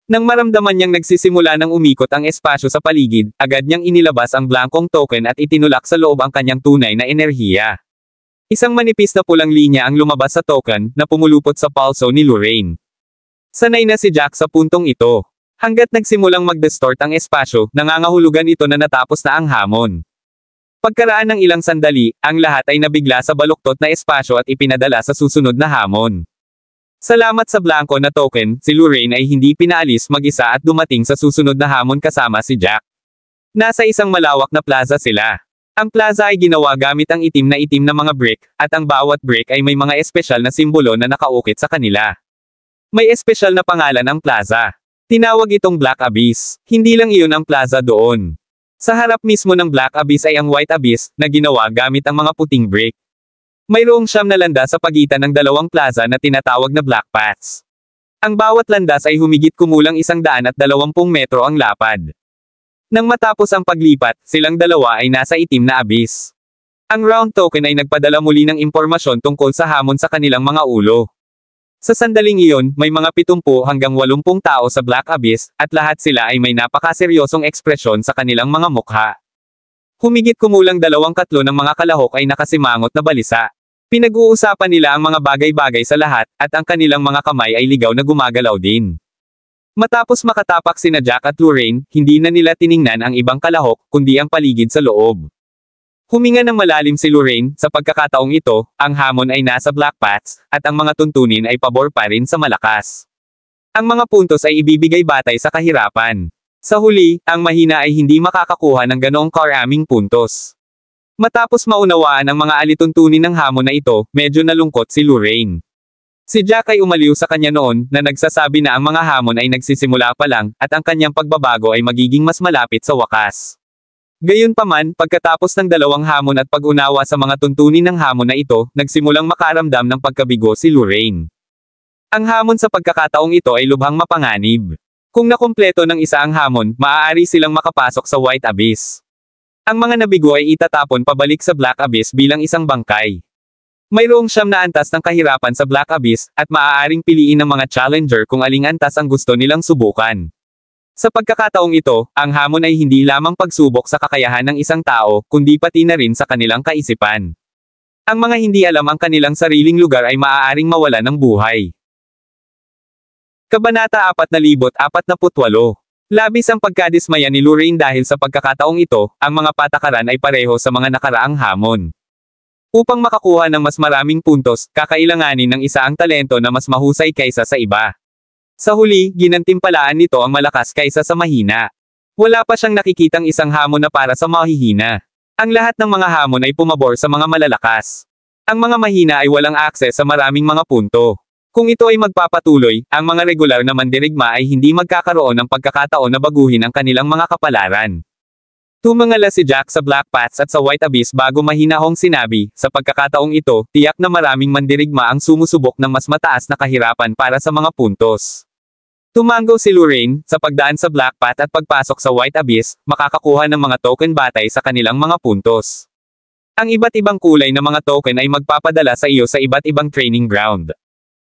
Speaker 2: Nang maramdaman niyang nagsisimula ng umikot ang espasyo sa paligid, agad niyang inilabas ang blankong token at itinulak sa loob ang kanyang tunay na enerhiya. Isang manipis na pulang linya ang lumabas sa token, na pumulupot sa pulso ni Lorraine. Sanay na si Jack sa puntong ito. Hanggat nagsimulang mag-distort ang espasyo, nangangahulugan ito na natapos na ang hamon. Pagkaraan ng ilang sandali, ang lahat ay nabigla sa baluktot na espasyo at ipinadala sa susunod na hamon. Salamat sa blanko na token, si Lorraine ay hindi pinaalis mag-isa at dumating sa susunod na hamon kasama si Jack. Nasa isang malawak na plaza sila. Ang plaza ay ginawa gamit ang itim na mga brick, at ang bawat brick ay may mga espesyal na simbolo na nakaukit sa kanila. May espesyal na pangalan ang plaza. Tinawag itong Black Abyss. Hindi lang iyon ang plaza doon. Sa harap mismo ng Black Abyss ay ang White Abyss, na ginawa gamit ang mga puting brick. Mayroong 9 na landas sa pagitan ng dalawang plaza na tinatawag na Black Paths. Ang bawat landas ay humigit kumulang 120 metro ang lapad. Nang matapos ang paglipat, silang dalawa ay nasa itim na abyss. Ang round token ay nagpadala muli ng impormasyon tungkol sa hamon sa kanilang mga ulo. Sa sandaling iyon, may mga 70 hanggang 80 tao sa Black Abyss, at lahat sila ay may napakaseryosong ekspresyon sa kanilang mga mukha. Humigit kumulang 2/3 ng mga kalahok ay nakasimangot na balisa. Pinag-uusapan nila ang mga bagay-bagay sa lahat, at ang kanilang mga kamay ay ligaw na gumagalaw din. Matapos makatapak sina Jack at Lorraine, hindi na nila tiningnan ang ibang kalahok, kundi ang paligid sa loob. Huminga ng malalim si Lorraine, sa pagkakataong ito, ang hamon ay nasa Black Paths, at ang mga tuntunin ay pabor pa rin sa malakas. Ang mga puntos ay ibibigay batay sa kahirapan. Sa huli, ang mahina ay hindi makakakuha ng ganoong karaming puntos. Matapos maunawaan ang mga alituntunin ng hamon na ito, medyo nalungkot si Lorraine. Si Jack ay umaliw sa kanya noon, na nagsasabi na ang mga hamon ay nagsisimula pa lang, at ang kanyang pagbabago ay magiging mas malapit sa wakas. Gayunpaman, pagkatapos ng dalawang hamon at pag-unawa sa mga tuntunin ng hamon na ito, nagsimulang makaramdam ng pagkabigo si Lorraine. Ang hamon sa pagkakataong ito ay lubhang mapanganib. Kung nakumpleto ng isa ang hamon, maaari silang makapasok sa White Abyss. Ang mga nabigo ay itatapon pabalik sa Black Abyss bilang isang bangkay. Mayroong 9 na antas ng kahirapan sa Black Abyss, at maaaring piliin ng mga challenger kung aling antas ang gusto nilang subukan. Sa pagkakataong ito, ang hamon ay hindi lamang pagsubok sa kakayahan ng isang tao, kundi pati na rin sa kanilang kaisipan. Ang mga hindi alam ang kanilang sariling lugar ay maaaring mawala ng buhay. Kabanata 4048. Labis ang pagkadismaya ni Lorraine dahil sa pagkakataong ito, ang mga patakaran ay pareho sa mga nakaraang hamon. Upang makakuha ng mas maraming puntos, kakailanganin ng isa ang talento na mas mahusay kaysa sa iba. Sa huli, ginantimpalaan nito ang malakas kaysa sa mahina. Wala pa siyang nakikitang isang hamon na para sa mahihina. Ang lahat ng mga hamon ay pumabor sa mga malalakas. Ang mga mahina ay walang akses sa maraming mga punto. Kung ito ay magpapatuloy, ang mga regular na mandirigma ay hindi magkakaroon ng pagkakataon na baguhin ang kanilang mga kapalaran. Tumangala si Jack sa Black Paths at sa White Abyss bago mahinahong sinabi, sa pagkakataong ito, tiyak na maraming mandirigma ang sumusubok ng mas mataas na kahirapan para sa mga puntos. Tumango si Lorraine, sa pagdaan sa Black Path at pagpasok sa White Abyss, makakakuha ng mga token batay sa kanilang mga puntos. Ang iba't ibang kulay na mga token ay magpapadala sa iyo sa iba't ibang training ground.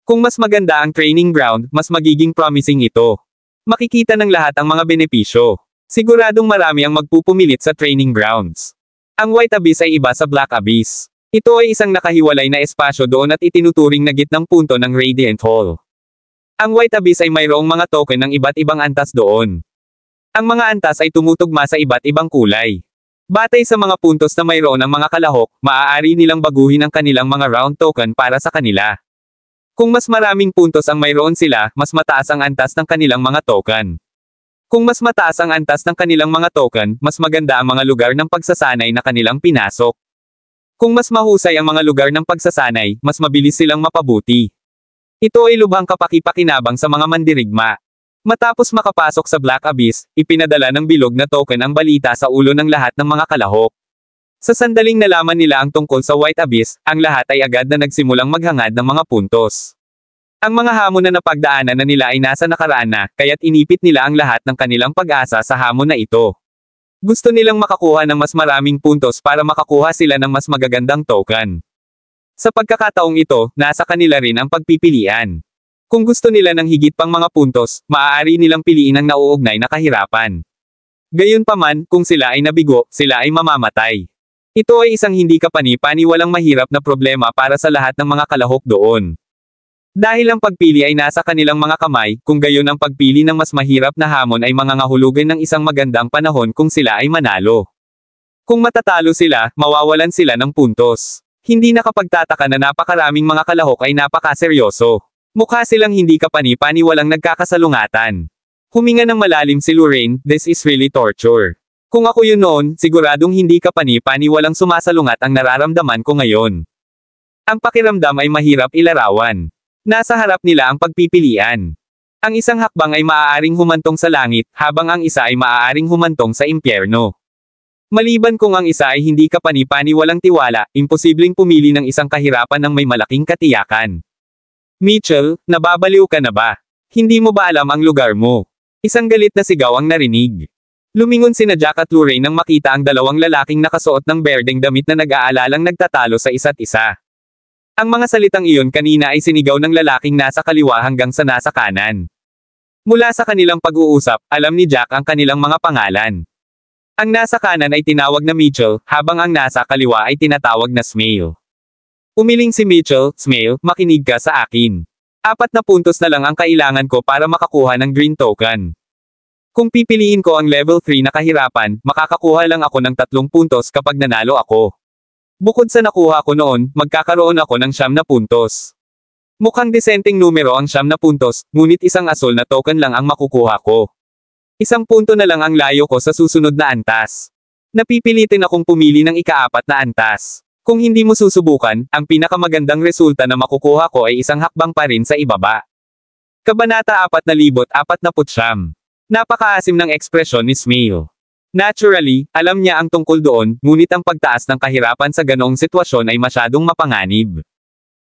Speaker 2: Kung mas maganda ang training ground, mas magiging promising ito. Makikita ng lahat ang mga benepisyo. Siguradong marami ang magpupumilit sa training grounds. Ang White Abyss ay iba sa Black Abyss. Ito ay isang nakahiwalay na espasyo doon at itinuturing na gitnang punto ng Radiant Hall. Ang White Abyss ay mayroong mga token ng iba't ibang antas doon. Ang mga antas ay tumutugma sa iba't ibang kulay. Batay sa mga puntos na mayroon ng mga kalahok, maaari nilang baguhin ang kanilang mga round token para sa kanila. Kung mas maraming puntos ang mayroon sila, mas mataas ang antas ng kanilang mga token. Kung mas mataas ang antas ng kanilang mga token, mas maganda ang mga lugar ng pagsasanay na kanilang pinasok. Kung mas mahusay ang mga lugar ng pagsasanay, mas mabilis silang mapabuti. Ito ay lubhang kapaki-pakinabang sa mga mandirigma. Matapos makapasok sa Black Abyss, ipinadala ng bilog na token ang balita sa ulo ng lahat ng mga kalahok. Sa sandaling nalaman nila ang tungkol sa White Abyss, ang lahat ay agad na nagsimulang maghangad ng mga puntos. Ang mga hamon na napagdaanan na nila ay nasa nakaraan na, kaya't inipit nila ang lahat ng kanilang pag-asa sa hamon na ito. Gusto nilang makakuha ng mas maraming puntos para makakuha sila ng mas magagandang token. Sa pagkakataong ito, nasa kanila rin ang pagpipilian. Kung gusto nila ng higit pang mga puntos, maaari nilang piliin ang nauugnay na kahirapan. Gayunpaman, kung sila ay nabigo, sila ay mamamatay. Ito ay isang hindi kapani-paniwalang mahirap na problema para sa lahat ng mga kalahok doon. Dahil ang pagpili ay nasa kanilang mga kamay, kung gayon ang pagpili ng mas mahirap na hamon ay mangangahulugan ng isang magandang panahon kung sila ay manalo. Kung matatalo sila, mawawalan sila ng puntos. Hindi nakapagtataka na napakaraming mga kalahok ay napakaseryoso. Mukha silang hindi kapani-paniwalang nagkakasalungatan. Huminga ng malalim si Lorraine, "This is really torture. Kung ako yun noon, siguradong hindi kapani-paniwalang sumasalungat ang nararamdaman ko ngayon." Ang pakiramdam ay mahirap ilarawan. Nasa harap nila ang pagpipilian. Ang isang hakbang ay maaaring humantong sa langit, habang ang isa ay maaaring humantong sa impyerno. Maliban kung ang isa ay hindi kapani-paniwalang tiwala, imposibleng pumili ng isang kahirapan ng may malaking katiyakan. "Mitchell, nababaliw ka na ba? Hindi mo ba alam ang lugar mo?" Isang galit na sigaw ang narinig. Lumingon sina Jack at Lorraine nang makita ang dalawang lalaking nakasuot ng berdeng damit na nag-aalalang nagtatalo sa isa't isa. Ang mga salitang iyon kanina ay sinigaw ng lalaking nasa kaliwa hanggang sa nasa kanan. Mula sa kanilang pag-uusap, alam ni Jack ang kanilang mga pangalan. Ang nasa kanan ay tinawag na Mitchell, habang ang nasa kaliwa ay tinatawag na Smail. Umiling si Mitchell, "Smail, makinig ka sa akin. 4 na puntos na lang ang kailangan ko para makakuha ng green token. Kung pipiliin ko ang level 3 na kahirapan, makakakuha lang ako ng 3 puntos kapag nanalo ako. Bukod sa nakuha ko noon, magkakaroon ako ng 9 na puntos. Mukhang desenteng numero ang 9 na puntos, ngunit isang asol na token lang ang makukuha ko. 1 punto na lang ang layo ko sa susunod na antas. Napipilitin akong pumili ng ika-4 na antas. Kung hindi mo susubukan, ang pinakamagandang resulta na makukuha ko ay isang hakbang pa rin sa ibaba." Kabanata 4049. Napakaasim ng ekspresyon ni Smail. Naturally, alam niya ang tungkol doon, ngunit ang pagtaas ng kahirapan sa ganoong sitwasyon ay masyadong mapanganib.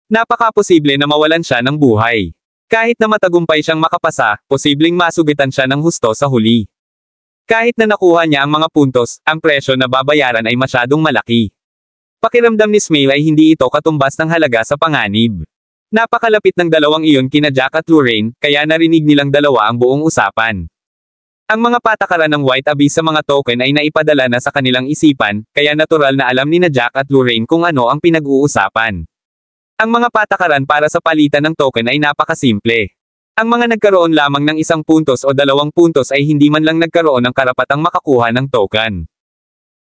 Speaker 2: Napakaposible na mawalan siya ng buhay. Kahit na matagumpay siyang makapasa, posibleng masugitan siya ng husto sa huli. Kahit na nakuha niya ang mga puntos, ang presyo na babayaran ay masyadong malaki. Pakiramdam ni Smail ay hindi ito katumbas ng halaga sa panganib. Napakalapit ng dalawang iyon kina Jack at Lorraine, kaya narinig nilang dalawa ang buong usapan. Ang mga patakaran ng White Abyss sa mga token ay naipadala na sa kanilang isipan, kaya natural na alam ni na Jack at Lorraine kung ano ang pinag-uusapan. Ang mga patakaran para sa palitan ng token ay napakasimple. Ang mga nagkaroon lamang ng 1 puntos o 2 puntos ay hindi man lang nagkaroon ng karapatang makakuha ng token.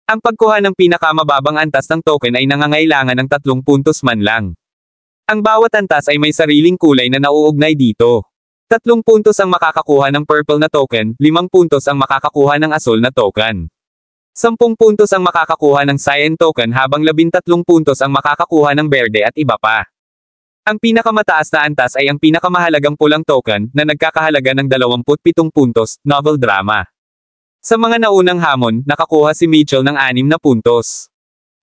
Speaker 2: Ang pagkuha ng pinakamababang antas ng token ay nangangailangan ng 3 puntos man lang. Ang bawat antas ay may sariling kulay na nauugnay dito. 3 puntos ang makakakuha ng purple na token, 5 puntos ang makakakuha ng asol na token. 10 puntos ang makakakuha ng cyan token habang 13 puntos ang makakakuha ng berde at iba pa. Ang pinakamataas na antas ay ang pinakamahalagang pulang token, na nagkakahalaga ng 27 puntos, novel drama. Sa mga naunang hamon, nakakuha si Mitchell ng 6 na puntos.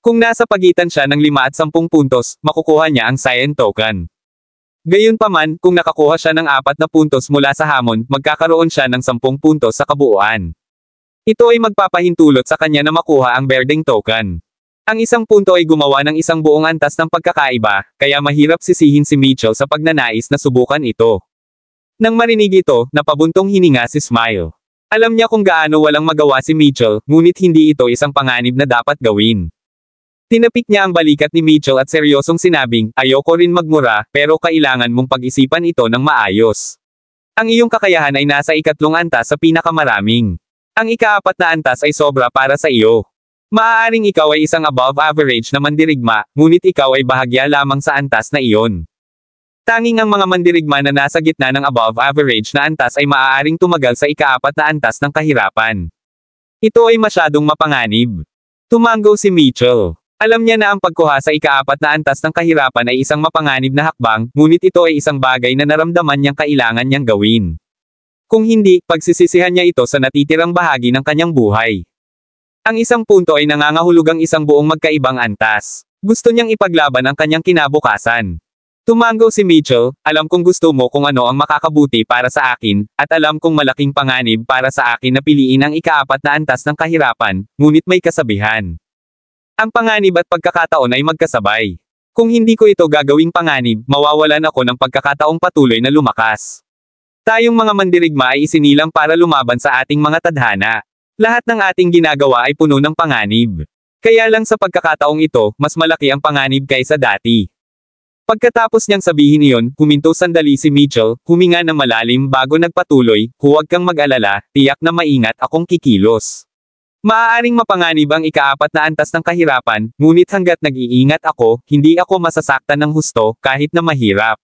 Speaker 2: Kung nasa pagitan siya ng 5 at 10 puntos, makukuha niya ang cyan token. Gayunpaman, kung nakakuha siya ng 4 na puntos mula sa hamon, magkakaroon siya ng 10 puntos sa kabuuan. Ito ay magpapahintulot sa kanya na makuha ang berdeng token. Ang 1 punto ay gumawa ng isang buong antas ng pagkakaiba, kaya mahirap sisihin si Mitchell sa pagnanais na subukan ito. Nang marinig ito, napabuntong hininga si Smail. Alam niya kung gaano walang magawa si Mitchell, ngunit hindi ito isang panganib na dapat gawin. Tinapik niya ang balikat ni Mitchell at seryosong sinabing, "Ayoko rin magmura, pero kailangan mong pag-isipan ito ng maayos. Ang iyong kakayahan ay nasa 3 antas sa pinakamaraming. Ang ika-4 na antas ay sobra para sa iyo. Maaaring ikaw ay isang above average na mandirigma, ngunit ikaw ay bahagya lamang sa antas na iyon. Tanging ang mga mandirigma na nasa gitna ng above average na antas ay maaaring tumagal sa ika-4 na antas ng kahirapan. Ito ay masyadong mapanganib. Tumango si Mitchell. Alam niya na ang pagkuha sa ika-4 na antas ng kahirapan ay isang mapanganib na hakbang, ngunit ito ay isang bagay na naramdaman niyang kailangan niyang gawin. Kung hindi, pagsisisihan niya ito sa natitirang bahagi ng kanyang buhay. Ang isang punto ay nangangahulugang isang buong magkaibang antas. Gusto niyang ipaglaban ang kanyang kinabukasan. Tumango si Mitchell, alam kong gusto mo kung ano ang makakabuti para sa akin, at alam kong malaking panganib para sa akin na piliin ang ika-4 na antas ng kahirapan, ngunit may kasabihan. Ang panganib at pagkakataon ay magkasabay. Kung hindi ko ito gagawing panganib, mawawalan ako ng pagkakataong patuloy na lumakas. Tayong mga mandirigma ay isinilang para lumaban sa ating mga tadhana. Lahat ng ating ginagawa ay puno ng panganib. Kaya lang sa pagkakataong ito, mas malaki ang panganib kaysa dati. Pagkatapos niyang sabihin iyon, huminto sandali si Mitchell, huminga ng malalim bago nagpatuloy, huwag kang mag-alala, tiyak na maingat akong kikilos. Maaaring mapanganib ang ika-4 na antas ng kahirapan, ngunit hanggat nag-iingat ako, hindi ako masasaktan ng husto, kahit na mahirap.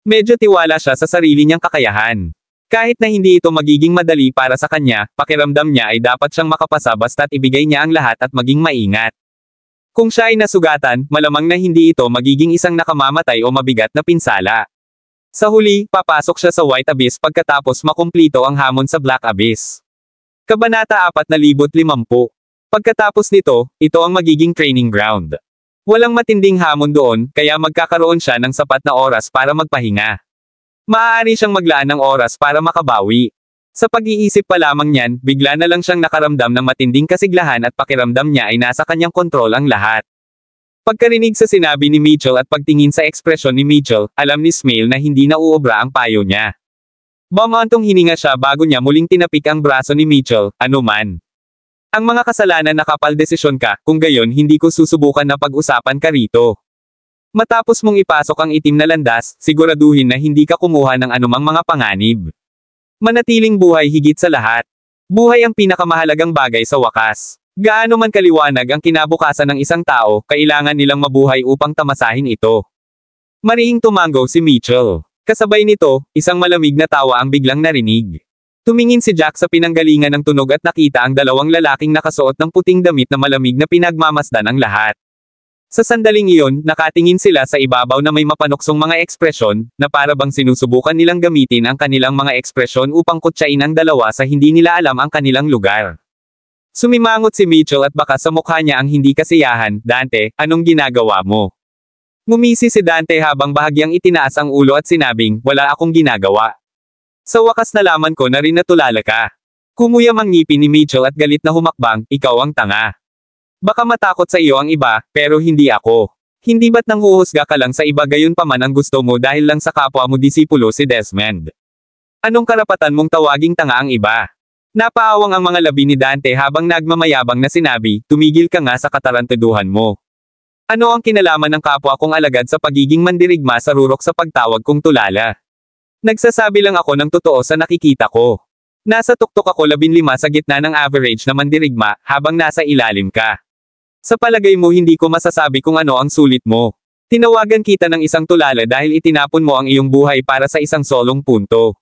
Speaker 2: Medyo tiwala siya sa sarili niyang kakayahan. Kahit na hindi ito magiging madali para sa kanya, pakiramdam niya ay dapat siyang makapasa basta't ibigay niya ang lahat at maging maingat. Kung siya ay nasugatan, malamang na hindi ito magiging isang nakamamatay o mabigat na pinsala. Sa huli, papasok siya sa White Abyss pagkatapos makumplito ang hamon sa Black Abyss. Kabanata 4050. Pagkatapos nito, ito ang magiging training ground. Walang matinding hamon doon, kaya magkakaroon siya ng sapat na oras para magpahinga. Maaari siyang maglaan ng oras para makabawi. Sa pag-iisip pa lamang niyan, bigla na lang siyang nakaramdam ng matinding kasiglahan at pakiramdam niya ay nasa kanyang kontrol ang lahat. Pagkarinig sa sinabi ni Mitchell at pagtingin sa ekspresyon ni Mitchell, alam ni Smail na hindi na uobra ang payo niya. Bumantong hininga siya bago niya muling tinapik ang braso ni Mitchell, anuman. Ang mga kasalanan na kapal desisyon ka, kung gayon hindi ko susubukan na pag-usapan ka rito. Matapos mong ipasok ang itim na landas, siguraduhin na hindi ka kumuha ng anumang mga panganib. Manatiling buhay higit sa lahat. Buhay ang pinakamahalagang bagay sa wakas. Gaano man kaliwanag ang kinabukasan ng isang tao, kailangan nilang mabuhay upang tamasahin ito. Mariing tumango si Mitchell. Kasabay nito, isang malamig na tawa ang biglang narinig. Tumingin si Jack sa pinanggalingan ng tunog at nakita ang dalawang lalaking nakasuot ng puting damit na malamig na pinagmamasdan ang lahat. Sa sandaling iyon, nakatingin sila sa ibabaw na may mapanuksong mga ekspresyon, na para bang sinusubukan nilang gamitin ang kanilang mga ekspresyon upang kutsain ang dalawa sa hindi nila alam ang kanilang lugar. Sumimangot si Mitchell at baka sa mukha niya ang hindi kasiyahan, Dante, anong ginagawa mo? Ngumisi si Dante habang bahagyang itinaas ang ulo at sinabing, wala akong ginagawa. Sa wakas nalaman ko na rin na tulala ka. Kumuyam ang ngipin ni Mitchell at galit na humakbang, ikaw ang tanga. Baka matakot sa iyo ang iba, pero hindi ako. Hindi ba't nanghuhusga ka lang sa iba gayon pa man ang gusto mo dahil lang sa kapwa mo disipulo si Desmond? Anong karapatan mong tawaging tanga ang iba? Napaawang ang mga labi ni Dante habang nagmamayabang na sinabi, tumigil ka nga sa katarantaduhan mo. Ano ang kinalaman ng kapwa kong alagad sa pagiging mandirigma sa rurok sa pagtawag kong tulala? Nagsasabi lang ako ng totoo sa nakikita ko. Nasa tuktok ako 15 sa gitna ng average na mandirigma, habang nasa ilalim ka. Sa palagay mo hindi ko masasabi kung ano ang sulit mo. Tinawagan kita ng isang tulala dahil itinapon mo ang iyong buhay para sa isang solong punto.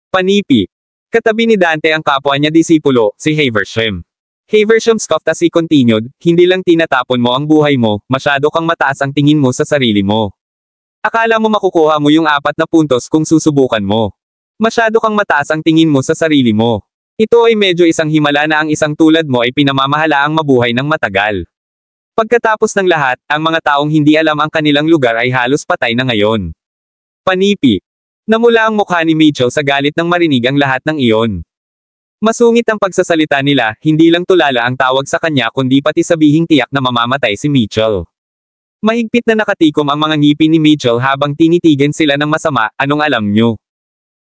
Speaker 2: Panipi. Katabi ni Dante ang kapwa niya disipulo, si Haversham. Haversham scoffed as he continued, hindi lang tinatapon mo ang buhay mo, masyado kang mataas ang tingin mo sa sarili mo. Akala mo makukuha mo yung 4 na puntos kung susubukan mo. Masyado kang mataas ang tingin mo sa sarili mo. Ito ay medyo isang himala na ang isang tulad mo ay pinamamahalaang mabuhay ng matagal. Pagkatapos ng lahat, ang mga taong hindi alam ang kanilang lugar ay halos patay na ngayon. Panipi. Namula ang mukha ni Mitchell sa galit nang marinig ang lahat ng iyon. Masungit ang pagsasalita nila, hindi lang tulala ang tawag sa kanya kundi pati sabihing tiyak na mamamatay si Mitchell. Mahigpit na nakatikom ang mga ngipin ni Mitchell habang tinitigan sila ng masama, anong alam nyo?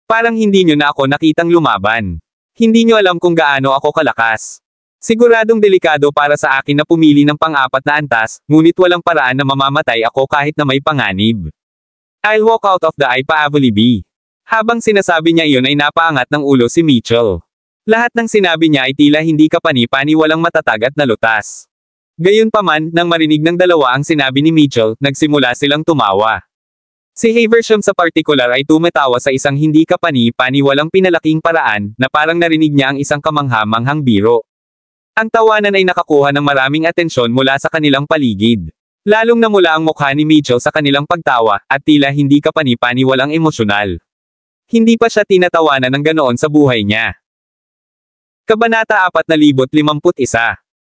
Speaker 2: Parang hindi nyo na ako nakitang lumaban. Hindi nyo alam kung gaano ako kalakas. Siguradong delikado para sa akin na pumili ng pang-4 na antas, ngunit walang paraan na mamamatay ako kahit na may panganib. I'll walk out of the IPAVLB. Habang sinasabi niya iyon ay napaangat ng ulo si Mitchell. Lahat ng sinabi niya ay tila hindi kapani-pani walang matatag at nalutas. Gayunpaman, nang marinig ng dalawa ang sinabi ni Mitchell, nagsimula silang tumawa. Si Haversham sa partikular ay tumatawa sa isang hindi kapani-paniwalang pinalaking paraan, na parang narinig niya ang isang kamangha-manghang biro. Ang tawanan ay nakakuha ng maraming atensyon mula sa kanilang paligid. Lalong namula ang mukha ni Mitchell sa kanilang pagtawa, at tila hindi kapani-paniwalang emosyonal. Hindi pa siya tinatawanan ng ganoon sa buhay niya. Kabanata 4051.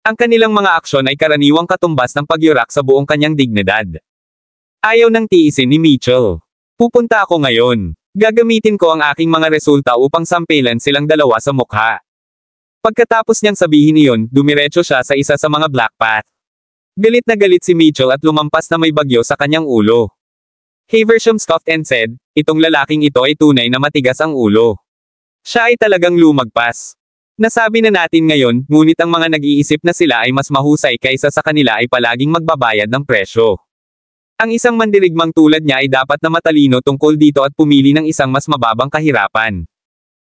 Speaker 2: Ang kanilang mga aksyon ay karaniwang katumbas ng pagyurak sa buong kanyang dignidad. Ayaw nang tiisin ni Mitchell. Pupunta ako ngayon. Gagamitin ko ang aking mga resulta upang sampelan silang dalawa sa mukha. Pagkatapos niyang sabihin iyon, dumiretso siya sa isa sa mga black path. Galit na galit si Mitchell at lumampas na may bagyo sa kanyang ulo. Haversham scoffed and said, itong lalaking ito ay tunay na matigas ang ulo. Siya ay talagang lumagpas. Nasabi na natin ngayon, ngunit ang mga nag-iisip na sila ay mas mahusay kaysa sa kanila ay palaging magbabayad ng presyo. Ang isang mandirigmang tulad niya ay dapat na matalino tungkol dito at pumili ng isang mas mababang kahirapan.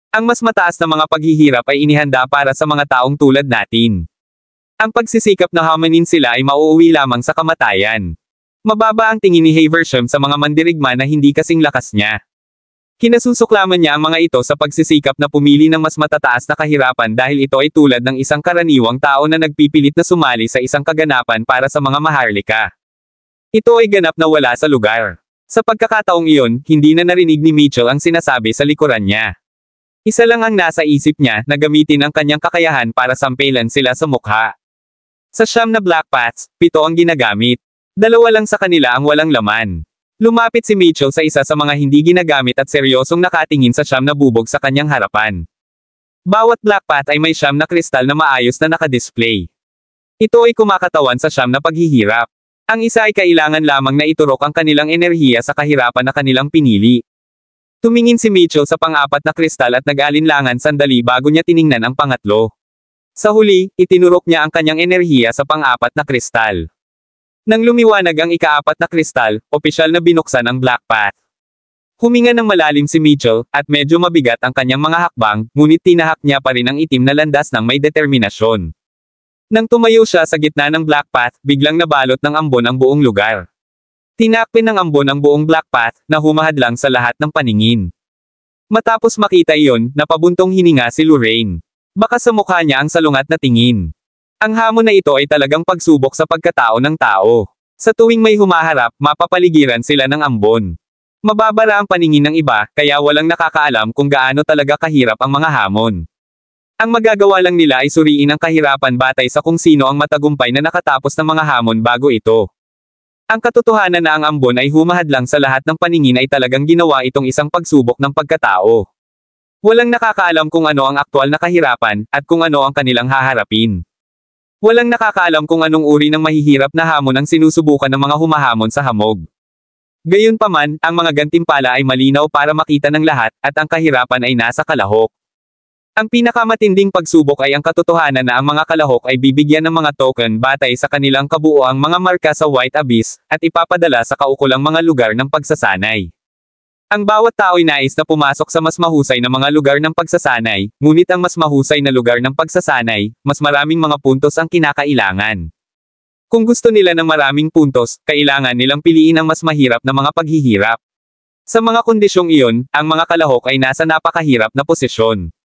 Speaker 2: Ang mas mataas na mga paghihirap ay inihanda para sa mga taong tulad natin. Ang pagsisikap na hamanin sila ay mauuwi lamang sa kamatayan. Mababa ang tingin ni Haversham sa mga mandirigma na hindi kasing lakas niya. Kinasusuklaman niya ang mga ito sa pagsisikap na pumili ng mas matataas na kahirapan dahil ito ay tulad ng isang karaniwang tao na nagpipilit na sumali sa isang kaganapan para sa mga maharlika. Ito ay ganap na wala sa lugar. Sa pagkakataong iyon, hindi na narinig ni Mitchell ang sinasabi sa likuran niya. Isa lang ang nasa isip niya na gamitin ang kanyang kakayahan para sampelan sila sa mukha. Sa 9 na black paths, 7 ang ginagamit. 2 lang sa kanila ang walang laman. Lumapit si Mitchell sa isa sa mga hindi ginagamit at seryosong nakatingin sa 9 na bubog sa kanyang harapan. Bawat black path ay may 9 na kristal na maayos na nakadisplay. Ito ay kumakatawan sa 9 na paghihirap. Ang isa ay kailangan lamang na iturok ang kanilang enerhiya sa kahirapan na kanilang pinili. Tumingin si Mitchell sa pang-4 na kristal at nag-alinlangan sandali bago niya tiningnan ang pangatlo. Sa huli, itinurok niya ang kanyang enerhiya sa pang-4 na kristal. Nang lumiwanag ang ika-4 na kristal, opisyal na binuksan ang black path. Huminga ng malalim si Mitchell, at medyo mabigat ang kanyang mga hakbang, ngunit tinahak niya pa rin ang itim na landas ng may determinasyon. Nang tumayo siya sa gitna ng black path, biglang nabalot ng ambon ang buong lugar. Tinakpin ng ambon ang buong black path, na humahadlang sa lahat ng paningin. Matapos makita iyon, napabuntong hininga si Lorraine. Baka sa mukha niya ang salungat na tingin. Ang hamon na ito ay talagang pagsubok sa pagkatao ng tao. Sa tuwing may humaharap, mapapaligiran sila ng ambon. Mababara ang paningin ng iba, kaya walang nakakaalam kung gaano talaga kahirap ang mga hamon. Ang magagawa lang nila ay suriin ang kahirapan batay sa kung sino ang matagumpay na nakatapos ng mga hamon bago ito. Ang katotohanan na ang ambon ay humahadlang sa lahat ng paningin ay talagang ginawa itong isang pagsubok ng pagkatao. Walang nakakaalam kung ano ang aktwal na kahirapan, at kung ano ang kanilang haharapin. Walang nakakaalam kung anong uri ng mahihirap na hamon ang sinusubukan ng mga humahamon sa hamog. Gayunpaman, ang mga gantimpala ay malinaw para makita ng lahat, at ang kahirapan ay nasa kalahok. Ang pinakamatinding pagsubok ay ang katotohanan na ang mga kalahok ay bibigyan ng mga token batay sa kanilang kabuoang mga marka sa White Abyss, at ipapadala sa kaukulang mga lugar ng pagsasanay. Ang bawat tao ay nais na pumasok sa mas mahusay na mga lugar ng pagsasanay, ngunit ang mas mahusay na lugar ng pagsasanay, mas maraming mga puntos ang kinakailangan. Kung gusto nila ng maraming puntos, kailangan nilang piliin ang mas mahirap na mga paghihirap. Sa mga kondisyong iyon, ang mga kalahok ay nasa napakahirap na posisyon.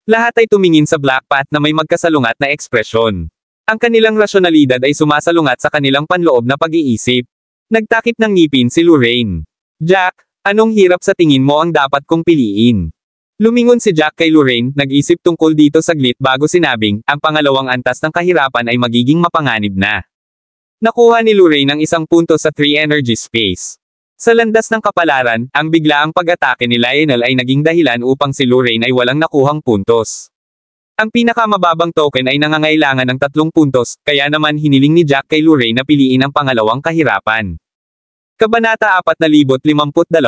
Speaker 2: Lahat ay tumingin sa black path na may magkasalungat na ekspresyon. Ang kanilang rasyonalidad ay sumasalungat sa kanilang panloob na pag-iisip. Nagtakip ng ngipin si Lorraine. Jack, anong hirap sa tingin mo ang dapat kong piliin? Lumingon si Jack kay Lorraine, nag-isip tungkol dito saglit bago sinabing, ang pangalawang antas ng kahirapan ay magiging mapanganib na. Nakuha ni Lorraine ang 1 punto sa 3 energy space. Sa landas ng kapalaran, ang biglaang pag-atake ni Lionel ay naging dahilan upang si Lorraine ay walang nakuhang puntos. Ang pinakamababang token ay nangangailangan ng 3 puntos, kaya naman hiniling ni Jack kay Lorraine na piliin ang pangalawang kahirapan. Kabanata 4052.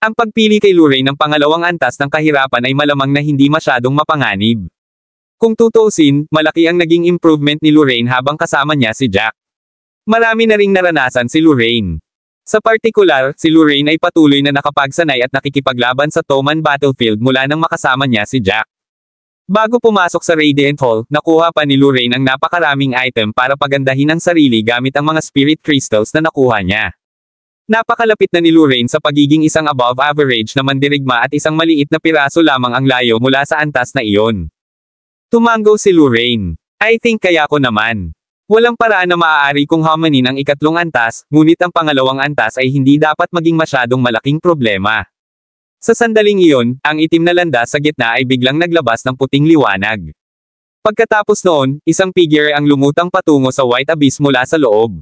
Speaker 2: Ang pagpili kay Lorraine ng pangalawang antas ng kahirapan ay malamang na hindi masyadong mapanganib. Kung tutuusin, malaki ang naging improvement ni Lorraine habang kasama niya si Jack. Marami na ring naranasan si Lorraine. Sa partikular, si Lorraine ay patuloy na nakapagsanay at nakikipaglaban sa Toman battlefield mula nang makasama niya si Jack. Bago pumasok sa Radiant Hall, nakuha pa ni Lorraine ang napakaraming item para pagandahin ang sarili gamit ang mga spirit crystals na nakuha niya. Napakalapit na ni Lorraine sa pagiging isang above average na mandirigma at isang maliit na piraso lamang ang layo mula sa antas na iyon. Tumango si Lorraine. I think kaya ko naman. Walang paraan na maaari kung hamanin ang ikatlong antas, ngunit ang pangalawang antas ay hindi dapat maging masyadong malaking problema. Sa sandaling iyon, ang itim na landas sa gitna ay biglang naglabas ng puting liwanag. Pagkatapos noon, isang figure ang lumutang patungo sa White Abyss mula sa loob.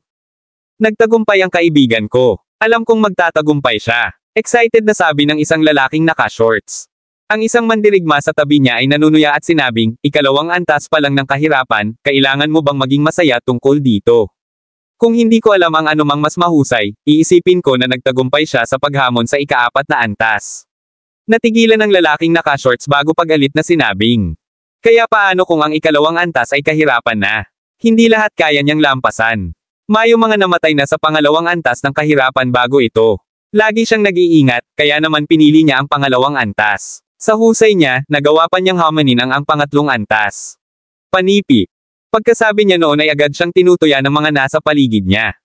Speaker 2: Nagtagumpay ang kaibigan ko. Alam kong magtatagumpay siya. Excited na sabi ng isang lalaking naka-shorts. Ang isang mandirigma sa tabi niya ay nanunuya at sinabing, ikalawang antas pa lang ng kahirapan, kailangan mo bang maging masaya tungkol dito? Kung hindi ko alam ang anumang mas mahusay, iisipin ko na nagtagumpay siya sa paghamon sa ikaapat na antas. Natigilan ng lalaking naka-shorts bago pag-alit na sinabing. Kaya paano kung ang ikalawang antas ay kahirapan na? Hindi lahat kaya niyang lampasan. Mayo mga namatay na sa pangalawang antas ng kahirapan bago ito. Lagi siyang nag-iingat, kaya naman pinili niya ang pangalawang antas. Sa husay niya, nagawa pa niyang hamanin ang pangatlong antas. Panipi. Pagkasabi niya noon ay agad siyang tinutuya ng mga nasa paligid niya.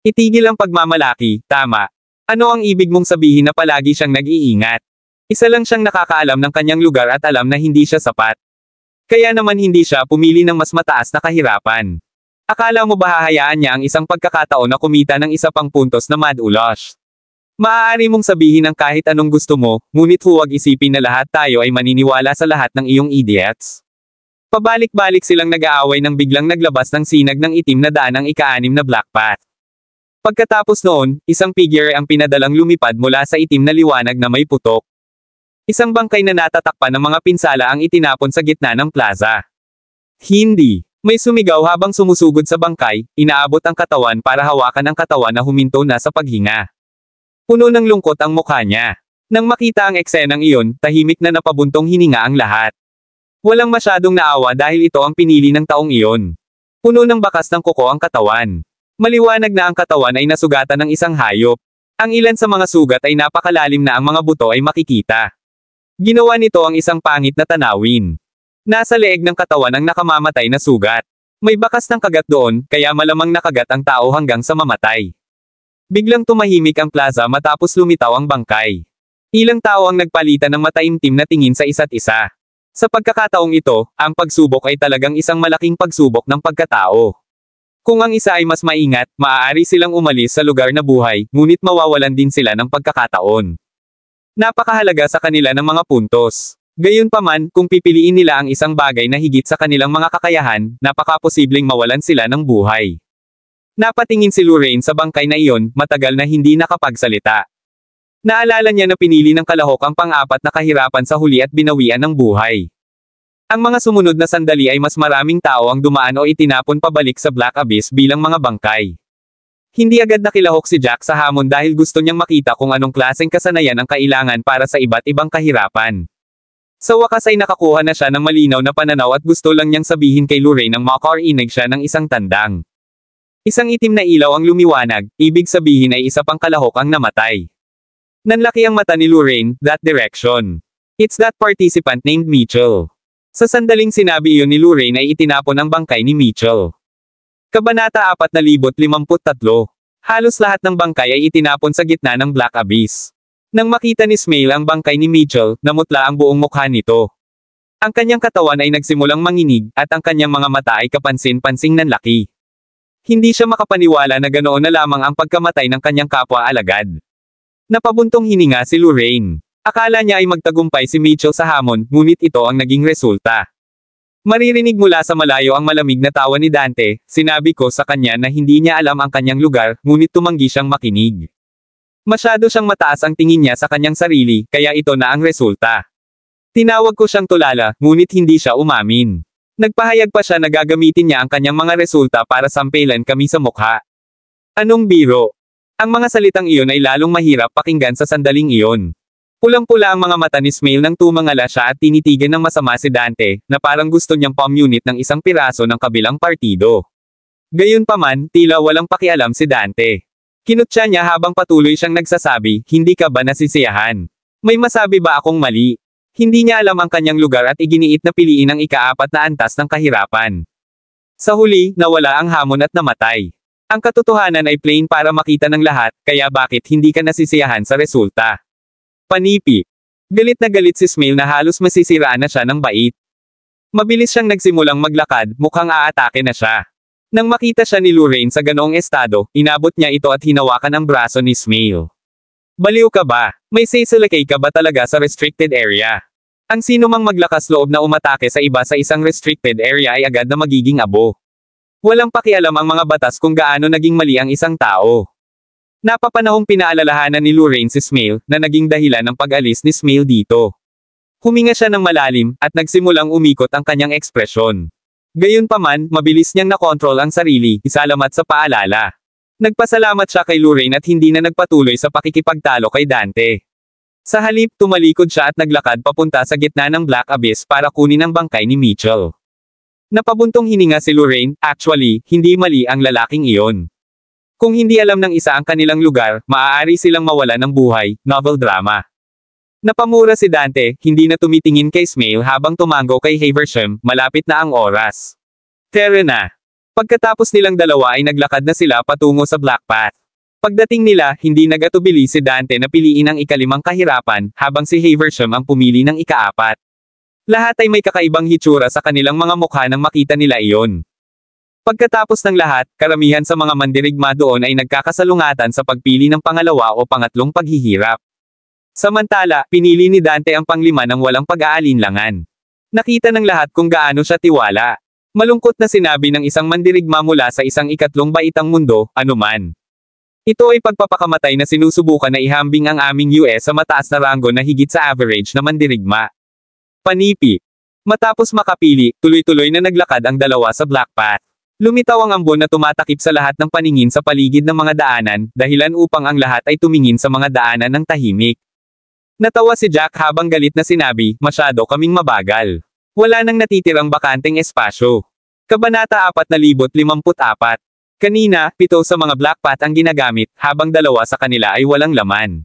Speaker 2: Itigil ang pagmamalaki, tama. Ano ang ibig mong sabihin na palagi siyang nag-iingat? Isa lang siyang nakakaalam ng kanyang lugar at alam na hindi siya sapat. Kaya naman hindi siya pumili ng mas mataas na kahirapan. Akala mo ba hahayaan niya ang isang pagkakataon na kumita ng isa pang puntos na Mad Ulosh? Maaari mong sabihin ang kahit anong gusto mo, ngunit huwag isipin na lahat tayo ay maniniwala sa lahat ng iyong idiots. Pabalik-balik silang nag-aaway nang biglang naglabas ng sinag ng itim na daan ang ika-6 na Black Path. Pagkatapos noon, isang figure ang pinadalang lumipad mula sa itim na liwanag na may putok. Isang bangkay na natatakpan ng mga pinsala ang itinapon sa gitna ng plaza. Hindi. May sumigaw habang sumusugod sa bangkay, inaabot ang katawan para hawakan ang katawan na huminto na sa paghinga. Puno ng lungkot ang mukha niya. Nang makita ang eksenang iyon, tahimik na napabuntong hininga ang lahat. Walang masyadong naawa dahil ito ang pinili ng taong iyon. Puno ng bakas ng kuko ang katawan. Maliwanag na ang katawan ay nasugatan ng isang hayop. Ang ilan sa mga sugat ay napakalalim na ang mga buto ay makikita. Ginawa nito ang isang pangit na tanawin. Nasa leeg ng katawan ang nakamamatay na sugat. May bakas ng kagat doon, kaya malamang nakagat ang tao hanggang sa mamatay. Biglang tumahimik ang plaza matapos lumitaw ang bangkay. Ilang tao ang nagpalitan ng mataimtim na tingin sa isa't isa. Sa pagkakataong ito, ang pagsubok ay talagang isang malaking pagsubok ng pagkatao. Kung ang isa ay mas maingat, maaari silang umalis sa lugar na buhay, ngunit mawawalan din sila ng pagkakataon. Napakahalaga sa kanila ng mga puntos. Gayunpaman, kung pipiliin nila ang isang bagay na higit sa kanilang mga kakayahan, napakaposibleng mawalan sila ng buhay. Napatingin si Lorraine sa bangkay na iyon, matagal na hindi nakapagsalita. Naalala niya na pinili ng kalahok ang pang-apat na kahirapan sa huli at binawian ng buhay. Ang mga sumunod na sandali ay mas maraming tao ang dumaan o itinapon pabalik sa Black Abyss bilang mga bangkay. Hindi agad nakilahok si Jack sa hamon dahil gusto niyang makita kung anong klaseng kasanayan ang kailangan para sa iba't ibang kahirapan. Sa wakas ay nakakuha na siya ng malinaw na pananaw at gusto lang niyang sabihin kay Lorraine ang makarinig siya ng isang tandang. Isang itim na ilaw ang lumiwanag, ibig sabihin ay isa pang kalahok ang namatay. Nanlaki ang mata ni Lorraine, that direction. It's that participant named Mitchell. Sa sandaling sinabi iyon ni Lorraine ay itinapon ang bangkay ni Mitchell. Kabanata 4053. Halos lahat ng bangkay ay itinapon sa gitna ng Black Abyss. Nang makita ni Smail ang bangkay ni Mitchell, namutla ang buong mukha nito. Ang kanyang katawan ay nagsimulang manginig, at ang kanyang mga mata ay kapansin-pansing nanlaki. Hindi siya makapaniwala na ganoon na lamang ang pagkamatay ng kanyang kapwa-alagad. Napabuntong hininga si Lorraine. Akala niya ay magtagumpay si Mitchell sa hamon, ngunit ito ang naging resulta. Maririnig mula sa malayo ang malamig na tawa ni Dante, sinabi ko sa kanya na hindi niya alam ang kanyang lugar, ngunit tumanggi siyang makinig. Masyado siyang mataas ang tingin niya sa kanyang sarili, kaya ito na ang resulta. Tinawag ko siyang tulala, ngunit hindi siya umamin. Nagpahayag pa siya na gagamitin niya ang kanyang mga resulta para sampelan kami sa mukha. Anong biro? Ang mga salitang iyon ay lalong mahirap pakinggan sa sandaling iyon. Pulang-pula ang mga mata ni Smail nang tumangala siya at tinitigan ng masama si Dante, na parang gusto niyang pamunit ng isang piraso ng kabilang partido. Gayunpaman, tila walang pakialam si Dante. Kinutya niya habang patuloy siyang nagsasabi, hindi ka ba nasisiyahan? May masabi ba akong mali? Hindi niya alam ang kanyang lugar at iginiit na piliin ang ikaapat na antas ng kahirapan. Sa huli, nawala ang hamon at namatay. Ang katotohanan ay plain para makita ng lahat, kaya bakit hindi ka nasisiyahan sa resulta? Panipi. Galit na galit si Smail na halos masisiraan na siya ng bait. Mabilis siyang nagsimulang maglakad, mukhang aatake na siya. Nang makita siya ni Lorraine sa ganoong estado, inabot niya ito at hinawakan ang braso ni Smail. Baliw ka ba? May say-salakay ka ba talaga sa restricted area? Ang sino mang maglakas loob na umatake sa iba sa isang restricted area ay agad na magiging abo. Walang pakialam ang mga batas kung gaano naging mali ang isang tao. Napapanahong pinaalalahanan ni Lorraine si Smail, na naging dahilan ng pag-alis ni Smail dito. Huminga siya ng malalim, at nagsimulang umikot ang kanyang ekspresyon. Gayunpaman, mabilis niyang nakontrol ang sarili, isalamat sa paalala. Nagpasalamat siya kay Lorraine at hindi na nagpatuloy sa pakikipagtalo kay Dante. Sa halip, tumalikod siya at naglakad papunta sa gitna ng Black Abyss para kunin ang bangkay ni Mitchell. Napabuntong hininga si Lorraine, actually, hindi mali ang lalaking iyon. Kung hindi alam ng isa ang kanilang lugar, maaari silang mawala ng buhay, novel drama. Napamura si Dante, hindi na tumitingin kay Smail habang tumango kay Haversham, malapit na ang oras. Tara na. Pagkatapos nilang dalawa ay naglakad na sila patungo sa Black Path. Pagdating nila, hindi nagatubili si Dante na piliin ang ikalimang kahirapan, habang si Haversham ang pumili ng ikaapat. Lahat ay may kakaibang hitsura sa kanilang mga mukha nang makita nila iyon. Pagkatapos ng lahat, karamihan sa mga mandirigma doon ay nagkakasalungatan sa pagpili ng pangalawa o pangatlong paghihirap. Samantala, pinili ni Dante ang panglima ng walang pag-aalinlangan. Nakita ng lahat kung gaano siya tiwala. Malungkot na sinabi ng isang mandirigma mula sa isang ikatlong baitang mundo, anuman. Ito ay pagpapakamatay na sinusubukan na ihambing ang aming US sa mataas na ranggo na higit sa average na mandirigma. Panipi. Matapos makapili, tuloy-tuloy na naglakad ang dalawa sa Black Path. Lumitaw ang ambon na tumatakip sa lahat ng paningin sa paligid ng mga daanan, dahilan upang ang lahat ay tumingin sa mga daanan ng tahimik. Natawa si Jack habang galit na sinabi, masyado kaming mabagal. Wala nang natitirang bakanteng espasyo. Kabanata 4054. Kanina, 7 sa mga Black Path ang ginagamit, habang 2 sa kanila ay walang laman.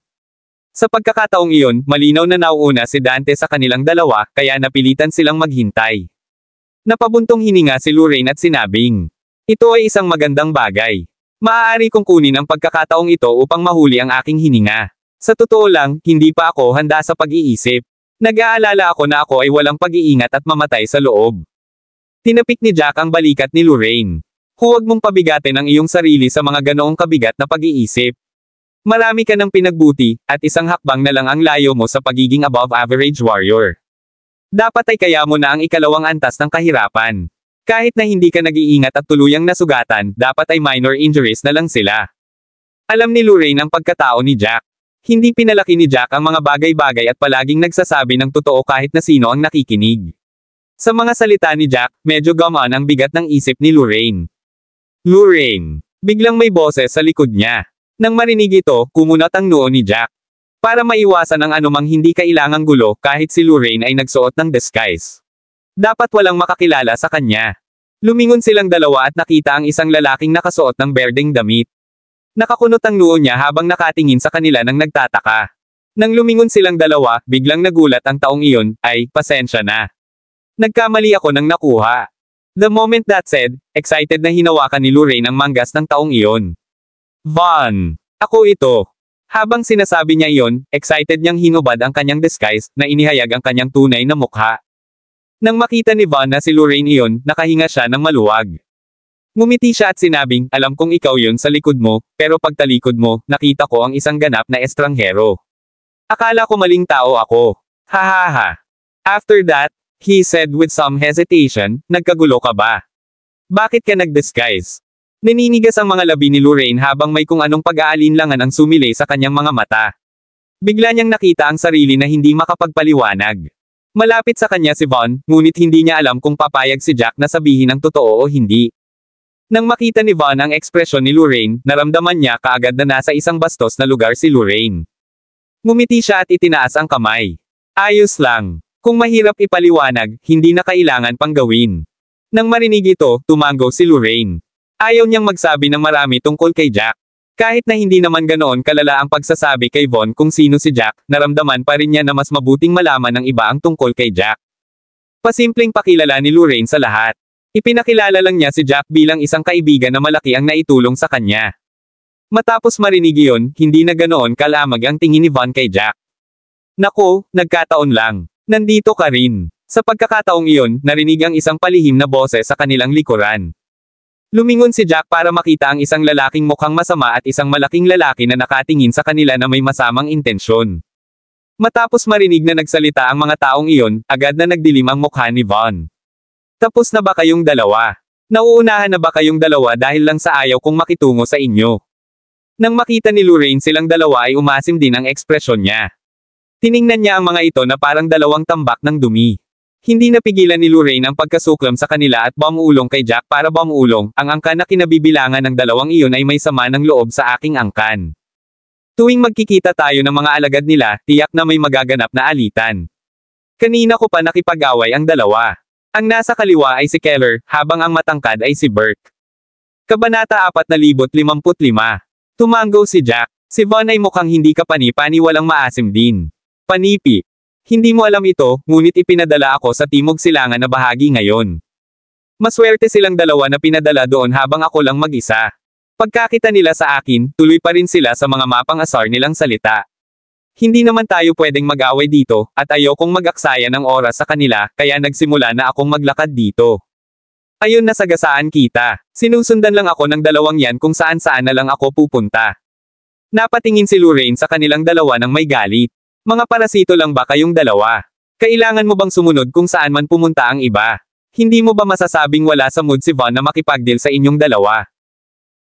Speaker 2: Sa pagkakataong iyon, malinaw na nauuna si Dante sa kanilang dalawa, kaya napilitan silang maghintay. Napabuntong hininga si Lorraine at sinabing, ito ay isang magandang bagay. Maaari kong kunin ang pagkakataong ito upang mahuli ang aking hininga. Sa totoo lang, hindi pa ako handa sa pag-iisip. Nag-aalala ako na ako ay walang pag-iingat at mamatay sa loob. Tinapik ni Jack ang balikat ni Lorraine. Huwag mong pabigatin ang iyong sarili sa mga ganoong kabigat na pag-iisip. Marami ka ng pinagbuti, at isang hakbang na lang ang layo mo sa pagiging above-average warrior. Dapat ay kaya mo na ang ikalawang antas ng kahirapan. Kahit na hindi ka nag-iingat at tuluyang nasugatan, dapat ay minor injuries na lang sila. Alam ni Lorraine ang pagkatao ni Jack. Hindi pinalaki ni Jack ang mga bagay-bagay at palaging nagsasabi ng totoo kahit na sino ang nakikinig. Sa mga salita ni Jack, medyo gamaan ang bigat ng isip ni Lorraine. Lorraine. Biglang may boses sa likod niya. Nang marinig ito, kumunat ang noo ni Jack. Para maiwasan ang anumang hindi kailangang gulo, kahit si Lorraine ay nagsuot ng disguise. Dapat walang makakilala sa kanya. Lumingon silang dalawa at nakita ang isang lalaking nakasuot ng berdeng damit. Nakakunot ang noo niya habang nakatingin sa kanila nang nagtataka. Nang lumingon silang dalawa, biglang nagulat ang taong iyon, ay, pasensya na. Nagkamali ako nang nakuha. The moment that said, excited na hinawakan ni Lorraine ang manggas ng taong iyon. Von! Ako ito! Habang sinasabi niya iyon, excited niyang hinubad ang kanyang disguise, na inihayag ang kanyang tunay na mukha. Nang makita ni Von na si Lorraine iyon, nakahinga siya ng maluwag. Ngumiti siya at sinabing, alam kong ikaw yun sa likod mo, pero pagtalikod mo, nakita ko ang isang ganap na estranghero. Akala ko maling tao ako. Hahaha. After that, he said with some hesitation, nagkagulo ka ba? Bakit ka nag-disguise? Naninigas ang mga labi ni Lorraine habang may kung anong pag-aalinlangan ang sumilay sa kanyang mga mata. Bigla niyang nakita ang sarili na hindi makapagpaliwanag. Malapit sa kanya si Von, ngunit hindi niya alam kung papayag si Jack na sabihin ang totoo o hindi. Nang makita ni Von ang ekspresyon ni Lorraine, naramdaman niya kaagad na nasa isang bastos na lugar si Lorraine. Ngumiti siya at itinaas ang kamay. Ayos lang. Kung mahirap ipaliwanag, hindi na kailangan pang gawin. Nang marinig ito, tumango si Lorraine. Ayaw niyang magsabi ng marami tungkol kay Jack. Kahit na hindi naman ganoon kalala ang pagsasabi kay Von kung sino si Jack, naramdaman pa rin niya na mas mabuting malaman ng iba ang tungkol kay Jack. Pasimpleng pakilala ni Lorraine sa lahat. Ipinakilala lang niya si Jack bilang isang kaibigan na malaki ang naitulong sa kanya. Matapos marinig iyon, hindi na ganoon kalamag ang tingin ni Von kay Jack. Nako, nagkataon lang. Nandito ka rin. Sa pagkakataong iyon, narinig ang isang palihim na boses sa kanilang likuran. Lumingon si Jack para makita ang isang lalaking mukhang masama at isang malaking lalaki na nakatingin sa kanila na may masamang intensyon. Matapos marinig na nagsalita ang mga taong iyon, agad na nagdilim ang mukha ni Von. Tapos na ba kayong dalawa? Nauunahan na ba kayong dalawa dahil lang sa ayaw kong makitungo sa inyo? Nang makita ni Lorraine silang dalawa ay umasim din ang ekspresyon niya. Tiningnan niya ang mga ito na parang dalawang tambak ng dumi. Hindi napigilan ni Lorraine ang pagkasuklam sa kanila at bumuulong kay Jack para bumuulong, ang angkan na kinabibilangan ng dalawang iyon ay may sama ng loob sa aking angkan. Tuwing magkikita tayo ng mga alagad nila, tiyak na may magaganap na alitan. Kanina ko pa nakipag-away ang dalawa. Ang nasa kaliwa ay si Keller, habang ang matangkad ay si Burke. Kabanata 4055. Tumango si Jack. Si Von ay mukhang hindi kapani-pani walang maasim din. Panipi. Hindi mo alam ito, ngunit ipinadala ako sa Timog Silangan na bahagi ngayon. Maswerte silang dalawa na pinadala doon habang ako lang mag-isa. Pagkakita nila sa akin, tuloy pa rin sila sa mga mapang asar nilang salita. Hindi naman tayo pwedeng mag-away dito, at ayokong mag-aksaya ng oras sa kanila, kaya nagsimula na akong maglakad dito. Ayun na sagasaan kita. Sinusundan lang ako ng dalawang yan kung saan-saan na lang ako pupunta. Napatingin si Lorraine sa kanilang dalawa ng may galit. Mga parasito lang ba kayong dalawa? Kailangan mo bang sumunod kung saan man pumunta ang iba? Hindi mo ba masasabing wala sa mood si Von na makipagdeal sa inyong dalawa?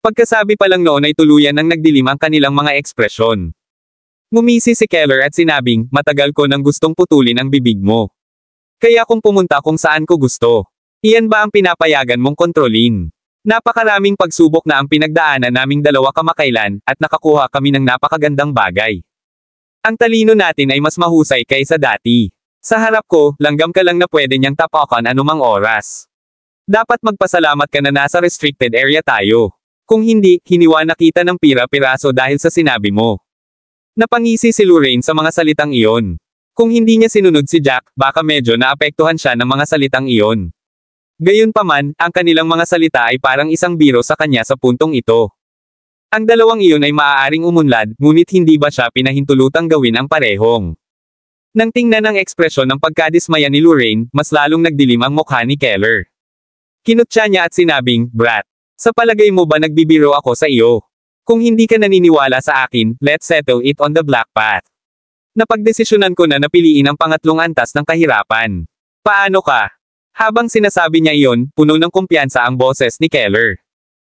Speaker 2: Pagkasabi pa lang noon ay tuluyan ang nagdilim ang kanilang mga ekspresyon. Ngumisi si Keller at sinabing, matagal ko nang gustong putulin ang bibig mo. Kaya kung pumunta kung saan ko gusto. Iyan ba ang pinapayagan mong kontrolin? Napakaraming pagsubok na ang pinagdaanan naming dalawa kamakailan, at nakakuha kami ng napakagandang bagay. Ang talino natin ay mas mahusay kaysa dati. Sa harap ko, langgam ka lang na pwede niyang tapakan anumang oras. Dapat magpasalamat ka na nasa restricted area tayo. Kung hindi, hiniwa na kita ng pira-piraso dahil sa sinabi mo. Napangisi si Lorraine sa mga salitang iyon. Kung hindi niya sinunod si Jack, baka medyo naapektuhan siya ng mga salitang iyon. Gayunpaman, ang kanilang mga salita ay parang isang biro sa kanya sa puntong ito. Ang dalawang iyon ay maaaring umunlad, ngunit hindi ba siya pinahintulutang gawin ang parehong. Nang tingnan ang ekspresyon ng pagkadismaya ni Lorraine, mas lalong nagdilim ang mukha ni Keller. Kinutya niya at sinabing, Brat, sa palagay mo ba nagbibiro ako sa iyo? Kung hindi ka naniniwala sa akin, let's settle it on the black path. Napagdesisyonan ko na napiliin ang pangatlong antas ng kahirapan. Paano ka? Habang sinasabi niya iyon, puno ng kumpiyansa ang boses ni Keller.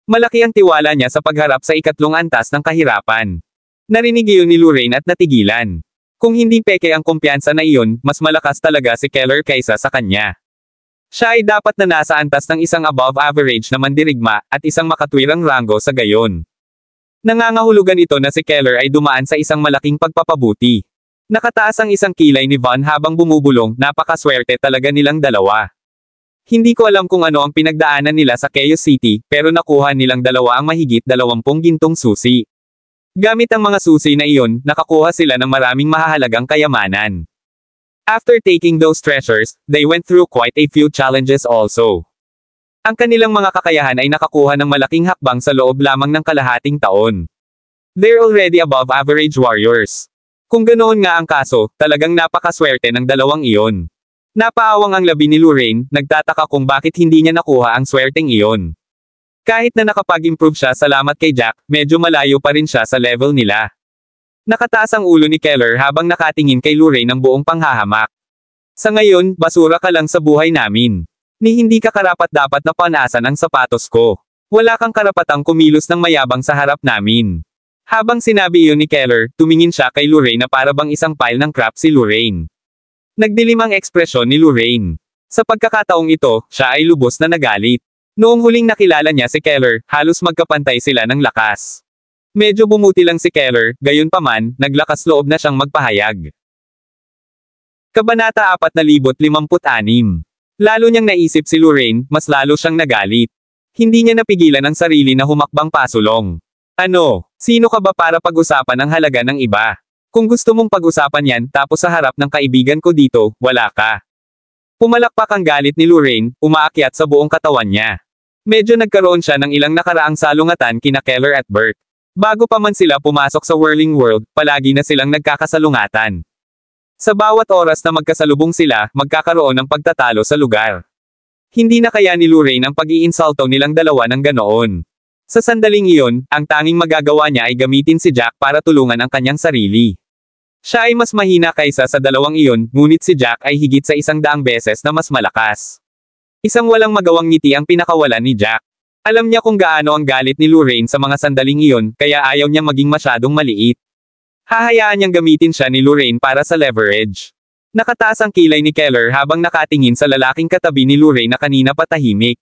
Speaker 2: Malaki ang tiwala niya sa pagharap sa ikatlong antas ng kahirapan. Narinig iyon ni Lorraine at natigilan. Kung hindi peke ang kumpiyansa na iyon, mas malakas talaga si Keller kaysa sa kanya. Siya ay dapat na nasa antas ng isang above average na mandirigma, at isang makatwirang ranggo sa gayon. Nangangahulugan ito na si Keller ay dumaan sa isang malaking pagpapabuti. Nakataas ang isang kilay ni Von habang bumubulong, napakaswerte talaga nilang dalawa. Hindi ko alam kung ano ang pinagdaanan nila sa Chaos City, pero nakuha nilang dalawa ang mahigit 20 gintong susi. Gamit ang mga susi na iyon, nakakuha sila ng maraming mahahalagang kayamanan. After taking those treasures, they went through quite a few challenges also. Ang kanilang mga kakayahan ay nakakuha ng malaking hakbang sa loob lamang ng kalahating taon. They're already above average warriors. Kung ganoon nga ang kaso, talagang napakaswerte ng dalawang iyon. Napaawang ang labi ni Lorraine, nagtataka kung bakit hindi niya nakuha ang swerteng iyon. Kahit na nakapag-improve siya salamat kay Jack, medyo malayo pa rin siya sa level nila. Nakataas ang ulo ni Keller habang nakatingin kay Lorraine ng buong panghahamak. Sa ngayon, basura ka lang sa buhay namin. Ni hindi ka karapat-dapat na panasan ang sapatos ko. Wala kang karapatang kumilos ng mayabang sa harap namin. Habang sinabi iyon ni Keller, tumingin siya kay Lorraine na para bang isang pile ng crap si Lorraine. Nagdilim ang ekspresyon ni Lorraine. Sa pagkakataong ito, siya ay lubos na nagalit. Noong huling nakilala niya si Keller, halos magkapantay sila ng lakas. Medyo bumuti lang si Keller, gayunpaman, naglakas loob na siyang magpahayag. Kabanata 4056. Lalo niyang naisip si Lorraine, mas lalo siyang nagalit. Hindi niya napigilan ang sarili na humakbang pasulong. Ano? Sino ka ba para pag-usapan ang halaga ng iba? Kung gusto mong pag-usapan yan tapos sa harap ng kaibigan ko dito, wala ka. Pumalakpak ang galit ni Lorraine, umaakyat sa buong katawan niya. Medyo nagkaroon siya ng ilang nakaraang salungatan kina Keller at Burke. Bago pa man sila pumasok sa Whirling World, palagi na silang nagkakasalungatan. Sa bawat oras na magkasalubong sila, magkakaroon ng pagtatalo sa lugar. Hindi na kaya ni Lorraine ang pag-iinsulto nilang dalawa ng ganoon. Sa sandaling iyon, ang tanging magagawa niya ay gamitin si Jack para tulungan ang kanyang sarili. Siya ay mas mahina kaysa sa dalawang iyon, ngunit si Jack ay higit sa 100 beses na mas malakas. Isang walang magawang ngiti ang pinakawalan ni Jack. Alam niya kung gaano ang galit ni Lorraine sa mga sandaling iyon, kaya ayaw niya maging masyadong maliit. Hahayaan niyang gamitin siya ni Lorraine para sa leverage. Nakataas ang kilay ni Keller habang nakatingin sa lalaking katabi ni Lorraine na kanina patahimik.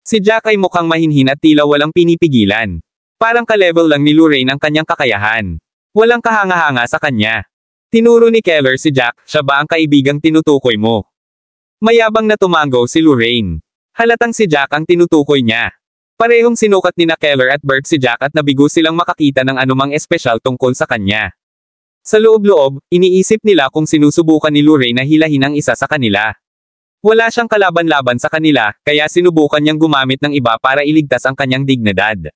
Speaker 2: Si Jack ay mukhang mahinhin at tila walang pinipigilan. Parang ka-level lang ni Lorraine ang kanyang kakayahan. Walang kahanga-hanga sa kanya. Tinuro ni Keller si Jack, siya ba ang kaibigang tinutukoy mo? Mayabang na tumango si Lorraine. Halatang si Jack ang tinutukoy niya. Parehong sinukat ni na Keller at Burke si Jack at nabigo silang makakita ng anumang espesyal tungkol sa kanya. Sa loob-loob, iniisip nila kung sinusubukan ni Lorraine na hilahin ang isa sa kanila. Wala siyang kalaban-laban sa kanila, kaya sinubukan niyang gumamit ng iba para iligtas ang kanyang dignidad.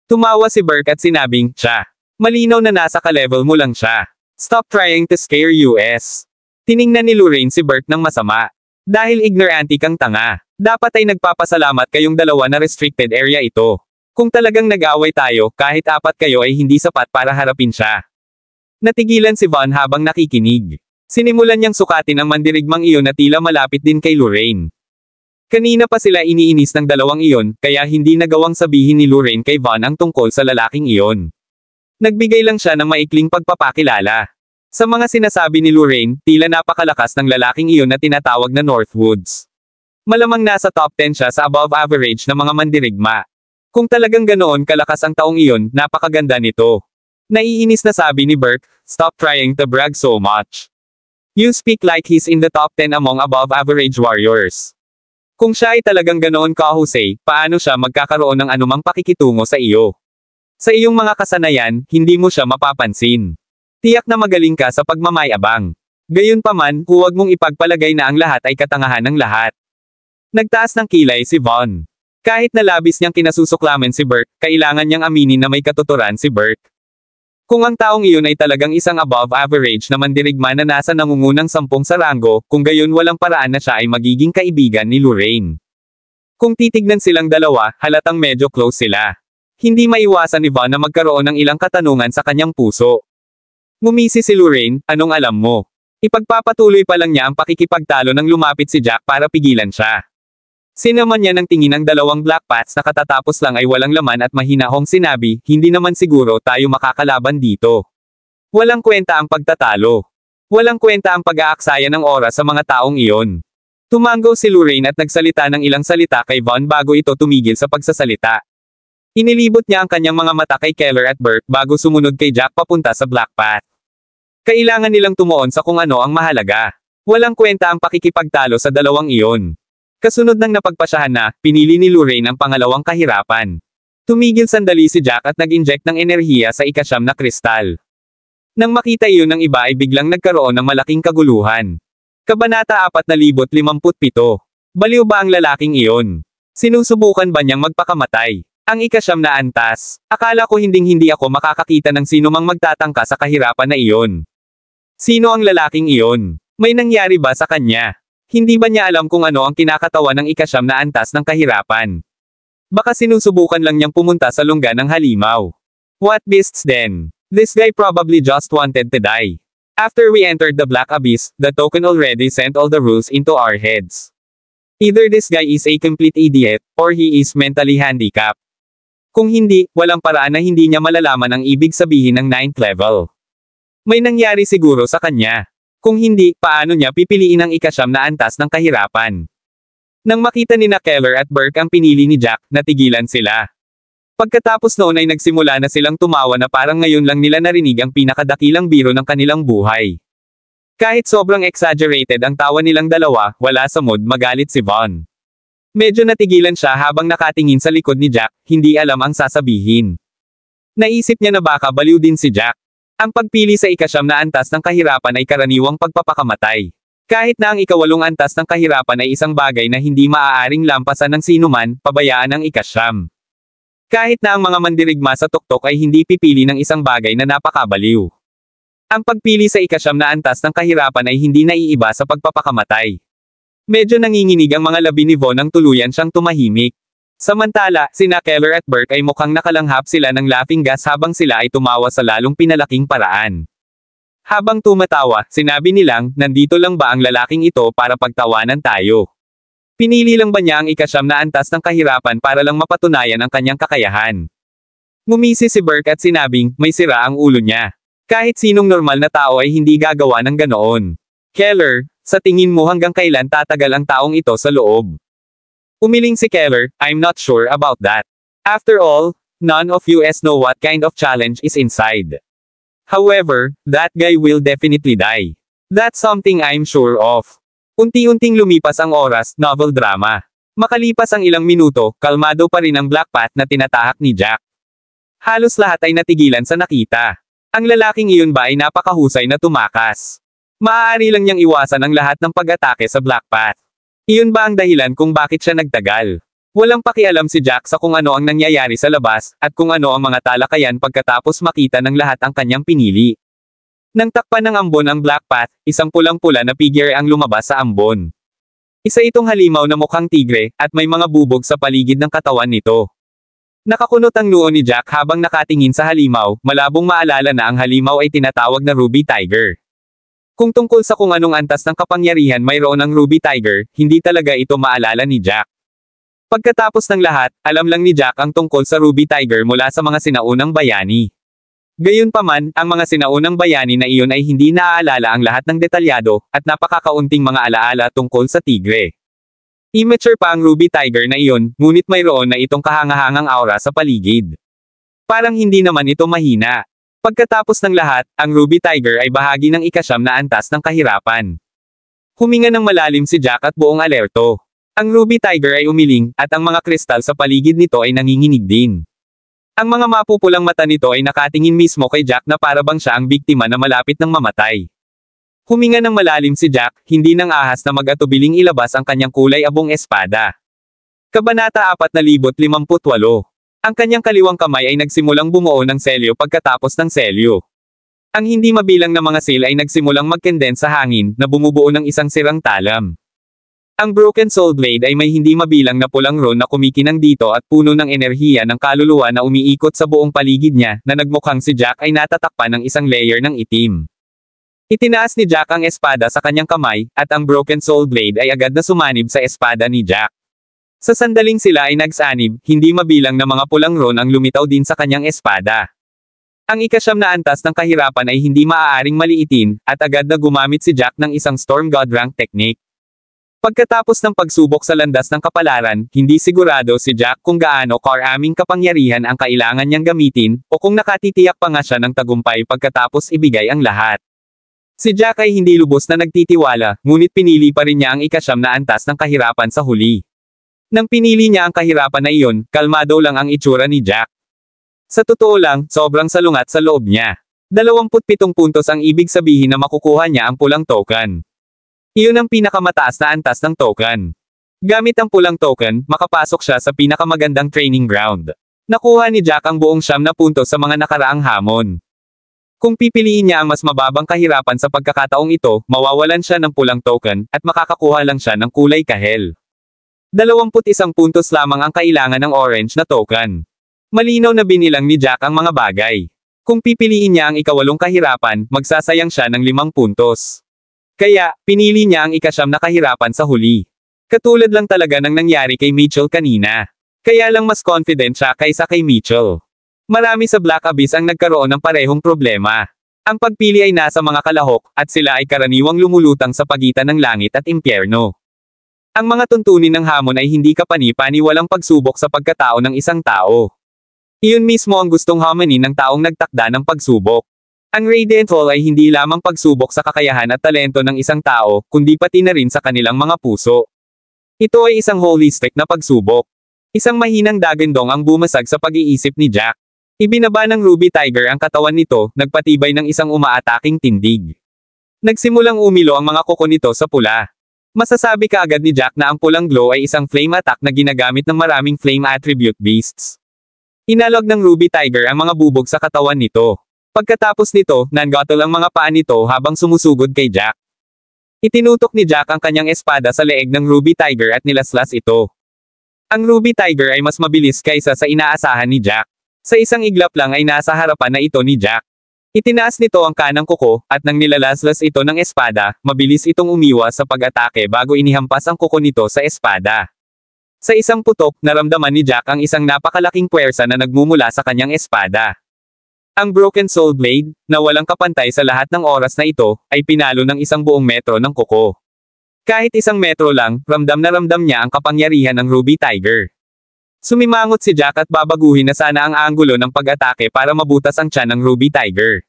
Speaker 2: Tumawa si Burke at sinabing, "Siya. Malinaw na nasa ka-level mo lang siya. Stop trying to scare us." Tiningnan ni Lorraine si Burke ng masama. Dahil ignorante kang tanga. Dapat ay nagpapasalamat kayong dalawa na restricted area ito. Kung talagang nag-away tayo, kahit 4 kayo ay hindi sapat para harapin siya. Natigilan si Vaughn habang nakikinig. Sinimulan niyang sukatin ang mandirigmang iyon na tila malapit din kay Lorraine. Kanina pa sila iniinis ng dalawang iyon, kaya hindi nagawang sabihin ni Lorraine kay Vaughn ang tungkol sa lalaking iyon. Nagbigay lang siya ng maikling pagpapakilala. Sa mga sinasabi ni Lorraine, tila napakalakas ng lalaking iyon na tinatawag na Northwoods. Malamang nasa top 10 siya sa above average na mga mandirigma. Kung talagang ganoon kalakas ang taong iyon, napakaganda nito. Naiinis na sabi ni Burke, "Stop trying to brag so much. You speak like he's in the top 10 among above average warriors." Kung siya ay talagang ganoon kahusay, paano siya magkakaroon ng anumang pakikitungo sa iyo? Sa iyong mga kasanayan, hindi mo siya mapapansin. Tiyak na magaling ka sa pagmamayabang. Gayunpaman, huwag mong ipagpalagay na ang lahat ay katangahan ng lahat. Nagtaas ng kilay si Vaughn. Kahit na labis niyang kinasusuklaman si Burke, kailangan niyang aminin na may katuturan si Burke. Kung ang taong iyon ay talagang isang above average na mandirigma na nasa nangungunang 10 sa ranggo, kung gayon walang paraan na siya ay magiging kaibigan ni Lorraine. Kung titignan silang dalawa, halatang medyo close sila. Hindi maiwasan ni Vaughn na magkaroon ng ilang katanungan sa kanyang puso. Ngumisi si Lorraine, "Anong alam mo?" Ipagpapatuloy pa lang niya ang pakikipagtalo nang lumapit si Jack para pigilan siya. Sinaman niya ng tingin ang dalawang black pants na katatapos lang ay walang laman at mahinahong sinabi, "Hindi naman siguro tayo makakalaban dito. Walang kwenta ang pagtatalo. Walang kwenta ang pag-aaksaya ng oras sa mga taong iyon." Tumango si Lorraine at nagsalita ng ilang salita kay Vaughn bago ito tumigil sa pagsasalita. Inilibot niya ang kanyang mga mata kay Keller at Burke bago sumunod kay Jack papunta sa black path. Kailangan nilang tumuon sa kung ano ang mahalaga. Walang kwenta ang pakikipagtalo sa dalawang iyon. Kasunod ng napagpasyahan na, pinili ni Lorraine ang pangalawang kahirapan. Tumigil sandali si Jack at nag-inject ng enerhiya sa ika-9 na kristal. Nang makita iyon ng iba ay biglang nagkaroon ng malaking kaguluhan. Kabanata 4057. Baliw ba ang lalaking iyon? Sinusubukan ba niyang magpakamatay? Ang ika-9 na antas. Akala ko hinding-hindi ako makakakita ng sino mang magtatangka sa kahirapan na iyon. Sino ang lalaking iyon? May nangyari ba sa kanya? Hindi ba niya alam kung ano ang kinakatawan ng ika-9 na antas ng kahirapan? Baka sinusubukan lang niyang pumunta sa lungga ng halimaw. What beasts then? This guy probably just wanted to die. After we entered the Black Abyss, the token already sent all the rules into our heads. Either this guy is a complete idiot, or he is mentally handicapped. Kung hindi, walang paraan na hindi niya malalaman ang ibig sabihin ng 9th level. May nangyari siguro sa kanya. Kung hindi, paano niya pipiliin ang ika-9 na antas ng kahirapan? Nang makita ni na Keller at Burke ang pinili ni Jack, natigilan sila. Pagkatapos noon ay nagsimula na silang tumawa na parang ngayon lang nila narinig ang pinakadakilang biro ng kanilang buhay. Kahit sobrang exaggerated ang tawa nilang dalawa, wala sa mood magalit si Vaughn. Medyo natigilan siya habang nakatingin sa likod ni Jack, hindi alam ang sasabihin. Naisip niya na baka baliw din si Jack. Ang pagpili sa ika-9 na antas ng kahirapan ay karaniwang pagpapakamatay. Kahit na ang ikawalong antas ng kahirapan ay isang bagay na hindi maaaring lampasan ng sinuman, pabayaan ang ikasyam. Kahit na ang mga mandirigma sa tuktok ay hindi pipili ng isang bagay na napakabaliw. Ang pagpili sa ikasyam na antas ng kahirapan ay hindi naiiba sa pagpapakamatay. Medyo nanginginig ang mga labi ni Von nang tuluyan siyang tumahimik. Samantala, sina Keller at Burke ay mukhang nakalanghap sila ng laughing gas habang sila ay tumawa sa lalong pinalaking paraan. Habang tumatawa, sinabi nilang, nandito lang ba ang lalaking ito para pagtawanan tayo? Pinili lang ba niya ang ikasyam na antas ng kahirapan para lang mapatunayan ang kanyang kakayahan? Ngumisi si Burke at sinabing, may sira ang ulo niya. Kahit sinong normal na tao ay hindi gagawa ng ganoon. Keller, sa tingin mo hanggang kailan tatagal ang taong ito sa loob? Umiling si Keller, I'm not sure about that. After all, none of us know what kind of challenge is inside. However, that guy will definitely die. That's something I'm sure of. Unti-unting lumipas ang oras, novel drama. Makalipas ang ilang minuto, kalmado pa rin ang Black Path na tinatahak ni Jack. Halos lahat ay natigilan sa nakita. Ang lalaking iyon ba ay napakahusay na tumakas? Maaari lang niyang iwasan ang lahat ng pag-atake sa Black Path. Iyon ba ang dahilan kung bakit siya nagtagal? Walang pakialam si Jack sa kung ano ang nangyayari sa labas, at kung ano ang mga talakayan pagkatapos makita ng lahat ang kanyang pinili. Nang takpan ng ambon ang Black Path, isang pulang-pula na figure ang lumabas sa ambon. Isa itong halimaw na mukhang tigre, at may mga bubog sa paligid ng katawan nito. Nakakunot ang noo ni Jack habang nakatingin sa halimaw, malabong maalala na ang halimaw ay tinatawag na Ruby Tiger. Kung tungkol sa kung anong antas ng kapangyarihan mayroon ng Ruby Tiger, hindi talaga ito maalala ni Jack. Pagkatapos ng lahat, alam lang ni Jack ang tungkol sa Ruby Tiger mula sa mga sinaunang bayani. Gayunpaman, ang mga sinaunang bayani na iyon ay hindi naaalala ang lahat ng detalyado, at napakakaunting mga alaala tungkol sa tigre. Immature pa ang Ruby Tiger na iyon, ngunit mayroon na itong kahangahangang aura sa paligid. Parang hindi naman ito mahina. Pagkatapos ng lahat, ang Ruby Tiger ay bahagi ng ikasyam na antas ng kahirapan. Huminga ng malalim si Jack at buong alerto. Ang Ruby Tiger ay umiling, at ang mga kristal sa paligid nito ay nanginginig din. Ang mga mapupulang mata nito ay nakatingin mismo kay Jack na para bang siya ang biktima na malapit ng mamatay. Huminga ng malalim si Jack, hindi nang ahas na mag-atubiling ilabas ang kanyang kulay abong espada. Kabanata 4058. Ang kanyang kaliwang kamay ay nagsimulang bumuo ng selyo pagkatapos ng selyo. Ang hindi mabilang na mga seal ay nagsimulang magkendens sa hangin, na bumubuo ng isang sirang talam. Ang Broken Soul Blade ay may hindi mabilang na pulang ron na kumikinang dito at puno ng enerhiya ng kaluluwa na umiikot sa buong paligid niya, na nagmukhang si Jack ay natatakpan ng isang layer ng itim. Itinaas ni Jack ang espada sa kanyang kamay, at ang Broken Soul Blade ay agad na sumanib sa espada ni Jack. Sa sandaling sila ay nagsanib, hindi mabilang na mga pulang ron ang lumitaw din sa kanyang espada. Ang ikasyam na antas ng kahirapan ay hindi maaaring maliitin, at agad na gumamit si Jack ng isang Storm God rank technique. Pagkatapos ng pagsubok sa landas ng kapalaran, hindi sigurado si Jack kung gaano karaming kapangyarihan ang kailangan niyang gamitin, o kung nakatitiyak pa nga siya ng tagumpay pagkatapos ibigay ang lahat. Si Jack ay hindi lubos na nagtitiwala, ngunit pinili pa rin niya ang ikasyam na antas ng kahirapan sa huli. Nang pinili niya ang kahirapan na iyon, kalmado lang ang itsura ni Jack. Sa totoo lang, sobrang salungat sa loob niya. 27 puntos ang ibig sabihin na makukuha niya ang pulang token. Iyon ang pinakamataas na antas ng token. Gamit ang pulang token, makapasok siya sa pinakamagandang training ground. Nakuha ni Jack ang buong 9 na puntos sa mga nakaraang hamon. Kung pipiliin niya ang mas mababang kahirapan sa pagkakataong ito, mawawalan siya ng pulang token, at makakakuha lang siya ng kulay kahel. 21 puntos lamang ang kailangan ng orange na token. Malinaw na binilang ni Jack ang mga bagay. Kung pipiliin niya ang ikawalong kahirapan, magsasayang siya ng 5 puntos. Kaya, pinili niya ang ikasyam na kahirapan sa huli. Katulad lang talaga ng nangyari kay Mitchell kanina. Kaya lang mas confident siya kaysa kay Mitchell. Marami sa Black Abyss ang nagkaroon ng parehong problema. Ang pagpili ay nasa mga kalahok, at sila ay karaniwang lumulutang sa pagitan ng langit at impyerno. Ang mga tuntunin ng hamon ay hindi kapani-paniwalang pagsubok sa pagkatao ng isang tao. Iyon mismo ang gustong harmony ng taong nagtakda ng pagsubok. Ang Radiant Hall ay hindi lamang pagsubok sa kakayahan at talento ng isang tao, kundi pati na rin sa kanilang mga puso. Ito ay isang holistic na pagsubok. Isang mahinang dagandong ang bumasag sa pag-iisip ni Jack. Ibinaba ng Ruby Tiger ang katawan nito, nagpatibay ng isang umaataking tindig. Nagsimulang umilo ang mga kuko nito sa pula. Masasabi kaagad ni Jack na ang pulang glow ay isang flame attack na ginagamit ng maraming flame attribute beasts. Inalog ng Ruby Tiger ang mga bubog sa katawan nito. Pagkatapos nito, nanggotol ang mga paa nito habang sumusugod kay Jack. Itinutok ni Jack ang kanyang espada sa leeg ng Ruby Tiger at nilaslas ito. Ang Ruby Tiger ay mas mabilis kaysa sa inaasahan ni Jack. Sa isang iglap lang ay nasa harapan na ito ni Jack. Itinaas nito ang kanang kuko, at nang nilalaslas ito ng espada, mabilis itong umiwas sa pag-atake bago inihampas ang kuko nito sa espada. Sa isang putok, naramdaman ni Jack ang isang napakalaking puwersa na nagmumula sa kanyang espada. Ang Broken Soul Blade, na walang kapantay sa lahat ng oras na ito, ay pinalo ng isang buong metro ng kuko. Kahit isang metro lang, ramdam na ramdam niya ang kapangyarihan ng Ruby Tiger. Sumimangot si Jack at babaguhin na sana ang anggulo ng pag-atake para mabutas ang tiyan ng Ruby Tiger.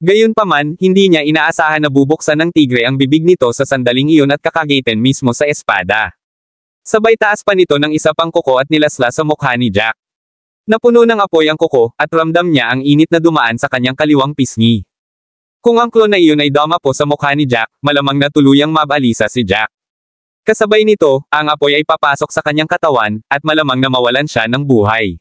Speaker 2: Gayunpaman, hindi niya inaasahan na bubuksan ng tigre ang bibig nito sa sandaling iyon at kakagitin mismo sa espada. Sabay taas pa nito ng isa pang kuko at nilaslas sa mukha ni Jack. Napuno ng apoy ang kuko, at ramdam niya ang init na dumaan sa kanyang kaliwang pisngi. Kung ang klon na iyon ay damapo sa mukha ni Jack, malamang na tuluyang mabalisa si Jack. Kasabay nito, ang apoy ay papasok sa kanyang katawan, at malamang na mawalan siya ng buhay.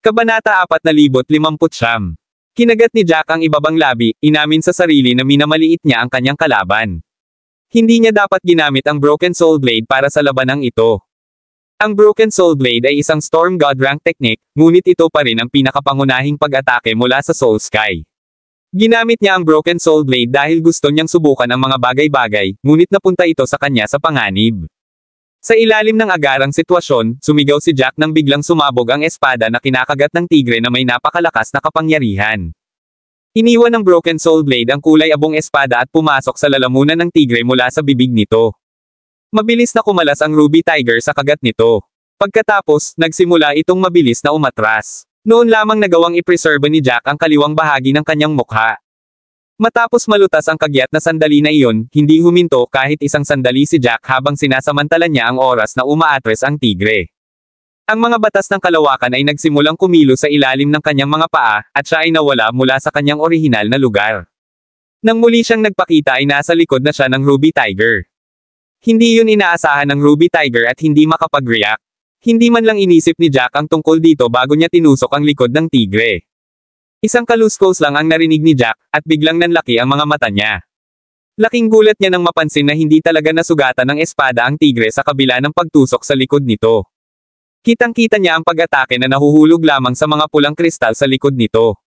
Speaker 2: Kabanata 4059. Kinagat ni Jack ang ibabang labi, inamin sa sarili na minamaliit niya ang kanyang kalaban. Hindi niya dapat ginamit ang Broken Soul Blade para sa labanang ito. Ang Broken Soul Blade ay isang Storm God rank technique, ngunit ito pa rin ang pinakapangunahing pag-atake mula sa Soul Sky. Ginamit niya ang Broken Soul Blade dahil gusto niyang subukan ang mga bagay-bagay, ngunit napunta ito sa kanya sa panganib. Sa ilalim ng agarang sitwasyon, sumigaw si Jack nang biglang sumabog ang espada na kinakagat ng tigre na may napakalakas na kapangyarihan. Iniwan ng Broken Soul Blade ang kulay abong espada at pumasok sa lalamunan ng tigre mula sa bibig nito. Mabilis na kumalas ang Ruby Tiger sa kagat nito. Pagkatapos, nagsimula itong mabilis na umatras. Noon lamang nagawang ipreserba ni Jack ang kaliwang bahagi ng kanyang mukha. Matapos malutas ang kagyat na sandali na iyon, hindi huminto kahit isang sandali si Jack habang sinasamantala niya ang oras na umaatres ang tigre. Ang mga batas ng kalawakan ay nagsimulang kumilo sa ilalim ng kanyang mga paa, at siya ay nawala mula sa kanyang orihinal na lugar. Nang muli siyang nagpakita ay nasa likod na siya ng Ruby Tiger. Hindi yun inaasahan ng Ruby Tiger at hindi makapag-react. Hindi man lang inisip ni Jack ang tungkol dito bago niya tinusok ang likod ng tigre. Isang kaluskos lang ang narinig ni Jack, at biglang nanlaki ang mga mata niya. Laking gulat niya nang mapansin na hindi talaga nasugatan ng espada ang tigre sa kabila ng pagtusok sa likod nito. Kitang-kita niya ang pag-atake na nahuhulog lamang sa mga pulang kristal sa likod nito.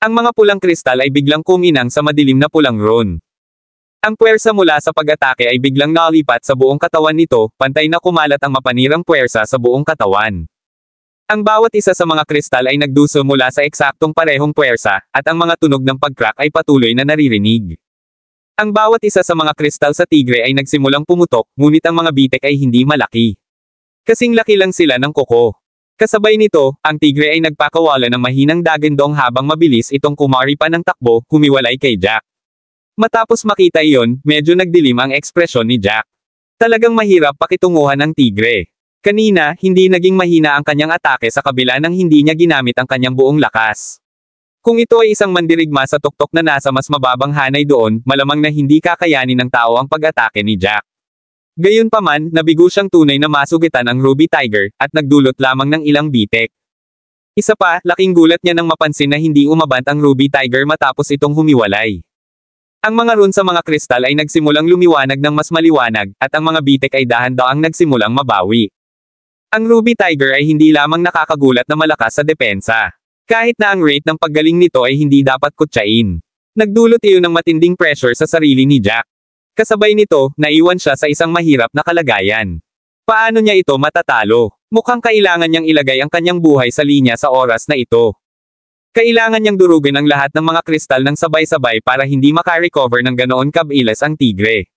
Speaker 2: Ang mga pulang kristal ay biglang kuminang sa madilim na pulang ron. Ang puwersa mula sa pag-atake ay biglang nalipat sa buong katawan nito, pantay na kumalat ang mapanirang puwersa sa buong katawan. Ang bawat isa sa mga kristal ay nagduso mula sa eksaktong parehong puwersa, at ang mga tunog ng pag-crack ay patuloy na naririnig. Ang bawat isa sa mga kristal sa tigre ay nagsimulang pumutok, ngunit ang mga bitek ay hindi malaki. Kasing laki lang sila ng kuko. Kasabay nito, ang tigre ay nagpakawala ng mahinang dagandong habang mabilis itong kumari pa ng takbo, humiwalay kay Jack. Matapos makita iyon, medyo nagdilim ang ekspresyon ni Jack. Talagang mahirap pakitunguhan ng tigre. Kanina, hindi naging mahina ang kanyang atake sa kabila ng hindi niya ginamit ang kanyang buong lakas. Kung ito ay isang mandirigma sa tuktok na nasa mas mababang hanay doon, malamang na hindi kakayanin ng tao ang pag-atake ni Jack. Gayunpaman, nabigo siyang tunay na masugitan ang Ruby Tiger, at nagdulot lamang ng ilang bitek. Isa pa, laking gulat niya nang mapansin na hindi umabant ang Ruby Tiger matapos itong humiwalay. Ang mga rune sa mga kristal ay nagsimulang lumiwanag ng mas maliwanag, at ang mga bitek ay dahan-daang nagsimulang mabawi. Ang Ruby Tiger ay hindi lamang nakakagulat na malakas sa depensa. Kahit na ang rate ng paggaling nito ay hindi dapat kutsain. Nagdulot iyon ng matinding pressure sa sarili ni Jack. Kasabay nito, naiwan siya sa isang mahirap na kalagayan. Paano niya ito matatalo? Mukhang kailangan niyang ilagay ang kanyang buhay sa linya sa oras na ito. Kailangan niyang durugin ang lahat ng mga kristal ng sabay-sabay para hindi makarecover ng ganoon kabilis ang tigre.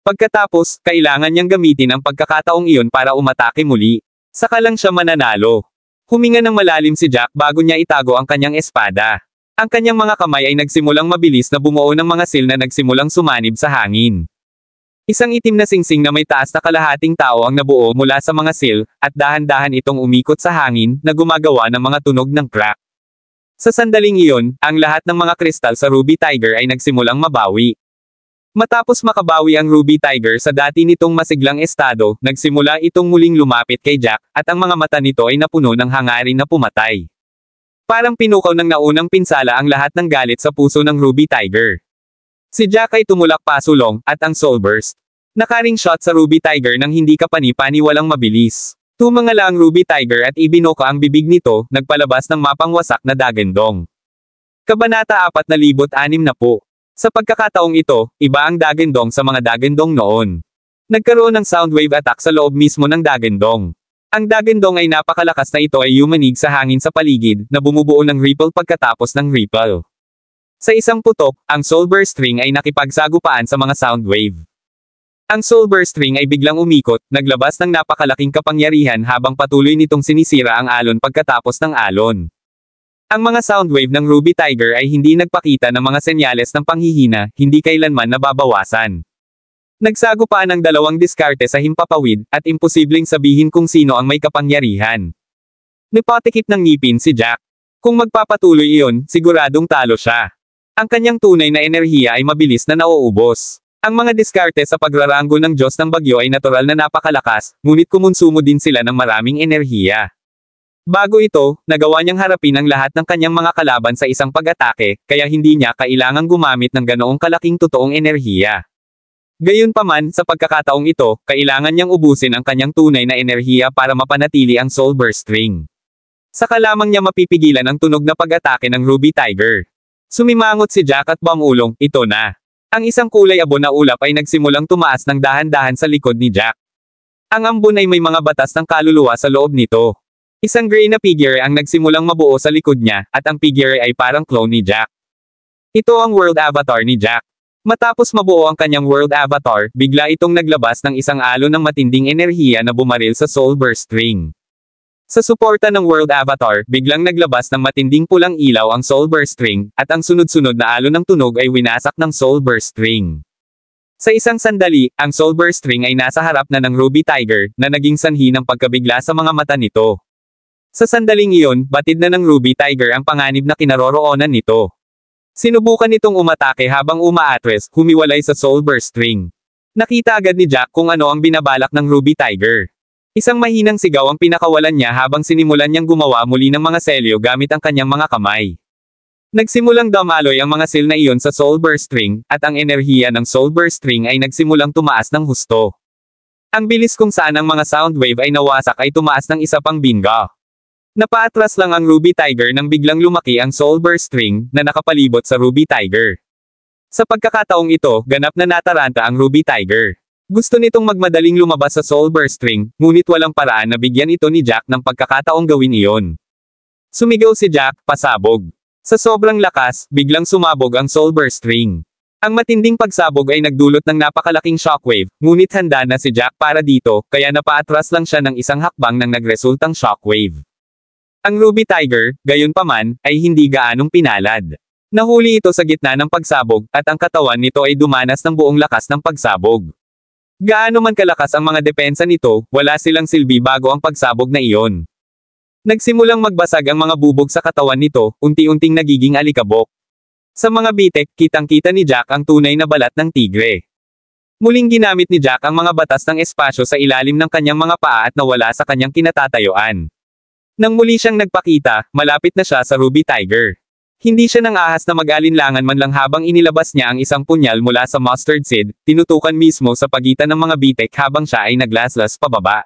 Speaker 2: Pagkatapos, kailangan niyang gamitin ang pagkakataong iyon para umatake muli. Saka lang siya mananalo. Huminga ng malalim si Jack bago niya itago ang kanyang espada. Ang kanyang mga kamay ay nagsimulang mabilis na bumuo ng mga sil na nagsimulang sumanib sa hangin. Isang itim na singsing na may taas na kalahating tao ang nabuo mula sa mga sil, at dahan-dahan itong umikot sa hangin, na gumagawa ng mga tunog ng crack. Sa sandaling iyon, ang lahat ng mga kristal sa Ruby Tiger ay nagsimulang mabawi. Matapos makabawi ang Ruby Tiger sa dati nitong masiglang estado, nagsimula itong muling lumapit kay Jack, at ang mga mata nito ay napuno ng hangarin na pumatay. Parang pinukaw ng naunang pinsala ang lahat ng galit sa puso ng Ruby Tiger. Si Jack ay tumulak pasulong, at ang Soul Burst. Nakaring shot sa Ruby Tiger nang hindi kapani-paniwalang mabilis. Tumangala ang Ruby Tiger at ibinoka ang bibig nito, nagpalabas ng mapangwasak na Dagendong. Kabanata 4,060. Sa pagkakataong ito, iba ang Dagendong sa mga Dagendong noon. Nagkaroon ng soundwave attack sa loob mismo ng Dagendong. Ang Dagendong ay napakalakas na ito ay yumanig sa hangin sa paligid, na bumubuo ng ripple pagkatapos ng ripple. Sa isang putok, ang Soul Burst Ring ay nakipagsagupaan sa mga soundwave. Ang Soul Burst Ring ay biglang umikot, naglabas ng napakalaking kapangyarihan habang patuloy nitong sinisira ang alon pagkatapos ng alon. Ang mga soundwave ng Ruby Tiger ay hindi nagpakita ng mga senyales ng panghihina, hindi kailanman nababawasan. Nagsagupaan ang dalawang diskarte sa himpapawid, at imposibleng sabihin kung sino ang may kapangyarihan. Nipatikip ng ngipin si Jack. Kung magpapatuloy iyon, siguradong talo siya. Ang kanyang tunay na enerhiya ay mabilis na nauubos. Ang mga diskarte sa pagraranggo ng Diyos ng Bagyo ay natural na napakalakas, ngunit kumonsumo din sila ng maraming enerhiya. Bago ito, nagawa niyang harapin ang lahat ng kanyang mga kalaban sa isang pag-atake, kaya hindi niya kailangang gumamit ng ganoong kalaking totoong enerhiya. Gayunpaman, sa pagkakataong ito, kailangan niyang ubusin ang kanyang tunay na enerhiya para mapanatili ang Soul Burst Ring. Saka lamang niya mapipigilan ang tunog na pag-atake ng Ruby Tiger. Sumimangot si Jack at bumulong, ito na. Ang isang kulay abon na ulap ay nagsimulang tumaas ng dahan-dahan sa likod ni Jack. Ang ambon ay may mga batas ng kaluluwa sa loob nito. Isang gray na figure ang nagsimulang mabuo sa likod niya, at ang figure ay parang clone ni Jack. Ito ang World Avatar ni Jack. Matapos mabuo ang kanyang World Avatar, bigla itong naglabas ng isang alon ng matinding enerhiya na bumaril sa Soul Burst Ring. Sa suporta ng World Avatar, biglang naglabas ng matinding pulang ilaw ang Soul Burst Ring, at ang sunod-sunod na alon ng tunog ay winasak ng Soul Burst Ring. Sa isang sandali, ang Soul Burst Ring ay nasa harap na ng Ruby Tiger, na naging sanhi ng pagkabigla sa mga mata nito. Sa sandaling iyon, batid na ng Ruby Tiger ang panganib na kinaroroonan nito. Sinubukan nitong umatake habang umaatres, humiwalay sa Soul Burst Ring. Nakita agad ni Jack kung ano ang binabalak ng Ruby Tiger. Isang mahinang sigaw ang pinakawalan niya habang sinimulan niyang gumawa muli ng mga selyo gamit ang kanyang mga kamay. Nagsimulang dumaloy ang mga sil na iyon sa Soul Burst Ring, at ang enerhiya ng Soul Burst Ring ay nagsimulang tumaas ng husto. Ang bilis kung saan ang mga soundwave ay nawasak ay tumaas ng isa pang bingo. Napaatras lang ang Ruby Tiger nang biglang lumaki ang Soul Burst Ring, na nakapalibot sa Ruby Tiger. Sa pagkakataong ito, ganap na nataranta ang Ruby Tiger. Gusto nitong magmadaling lumabas sa Soul Burst Ring, ngunit walang paraan na bigyan ito ni Jack ng pagkakataong gawin iyon. Sumigaw si Jack, pasabog. Sa sobrang lakas, biglang sumabog ang Soul Burst Ring. Ang matinding pagsabog ay nagdulot ng napakalaking shockwave, ngunit handa na si Jack para dito, kaya napaatras lang siya ng isang hakbang nang nagresultang shockwave. Ang Ruby Tiger, gayunpaman, ay hindi gaanong pinalad. Nahuli ito sa gitna ng pagsabog, at ang katawan nito ay dumanas ng buong lakas ng pagsabog. Gaano man kalakas ang mga depensa nito, wala silang silbi bago ang pagsabog na iyon. Nagsimulang magbasag ang mga bubog sa katawan nito, unti-unting nagiging alikabok. Sa mga bitek, kitang-kita ni Jack ang tunay na balat ng tigre. Muling ginamit ni Jack ang mga batas ng espasyo sa ilalim ng kanyang mga paa at nawala sa kanyang kinatatayuan. Nang muli siyang nagpakita, malapit na siya sa Ruby Tiger. Hindi siya nang ahas na mag-alinlangan man lang habang inilabas niya ang isang punyal mula sa mustard seed, tinutukan mismo sa pagitan ng mga bitek habang siya ay naglaslas pababa.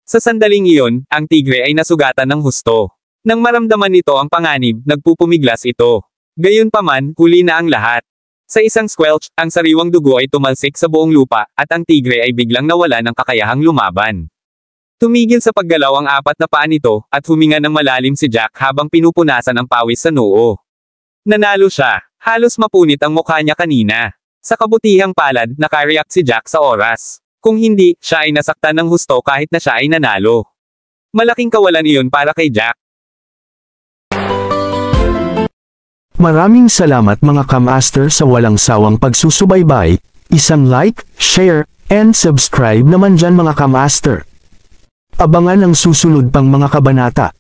Speaker 2: Sa sandaling iyon, ang tigre ay nasugatan ng husto. Nang maramdaman nito ang panganib, nagpupumiglas ito. Gayunpaman, huli na ang lahat. Sa isang squelch, ang sariwang dugo ay tumalsik sa buong lupa, at ang tigre ay biglang nawala ng kakayahang lumaban. Tumigil sa paggalaw ang apat na paa nito, at huminga ng malalim si Jack habang pinupunasan ang pawis sa noo. Nanalo siya. Halos mapunit ang mukha niya kanina. Sa kabutihang palad, nakareact si Jack sa oras. Kung hindi, siya ay nasaktan ng husto kahit na siya ay nanalo. Malaking kawalan iyon para kay Jack.
Speaker 1: Maraming salamat mga ka-master sa walang sawang pagsusubaybay. Isang like, share, and subscribe naman dyan mga ka-master. Abangan ang susunod pang mga kabanata.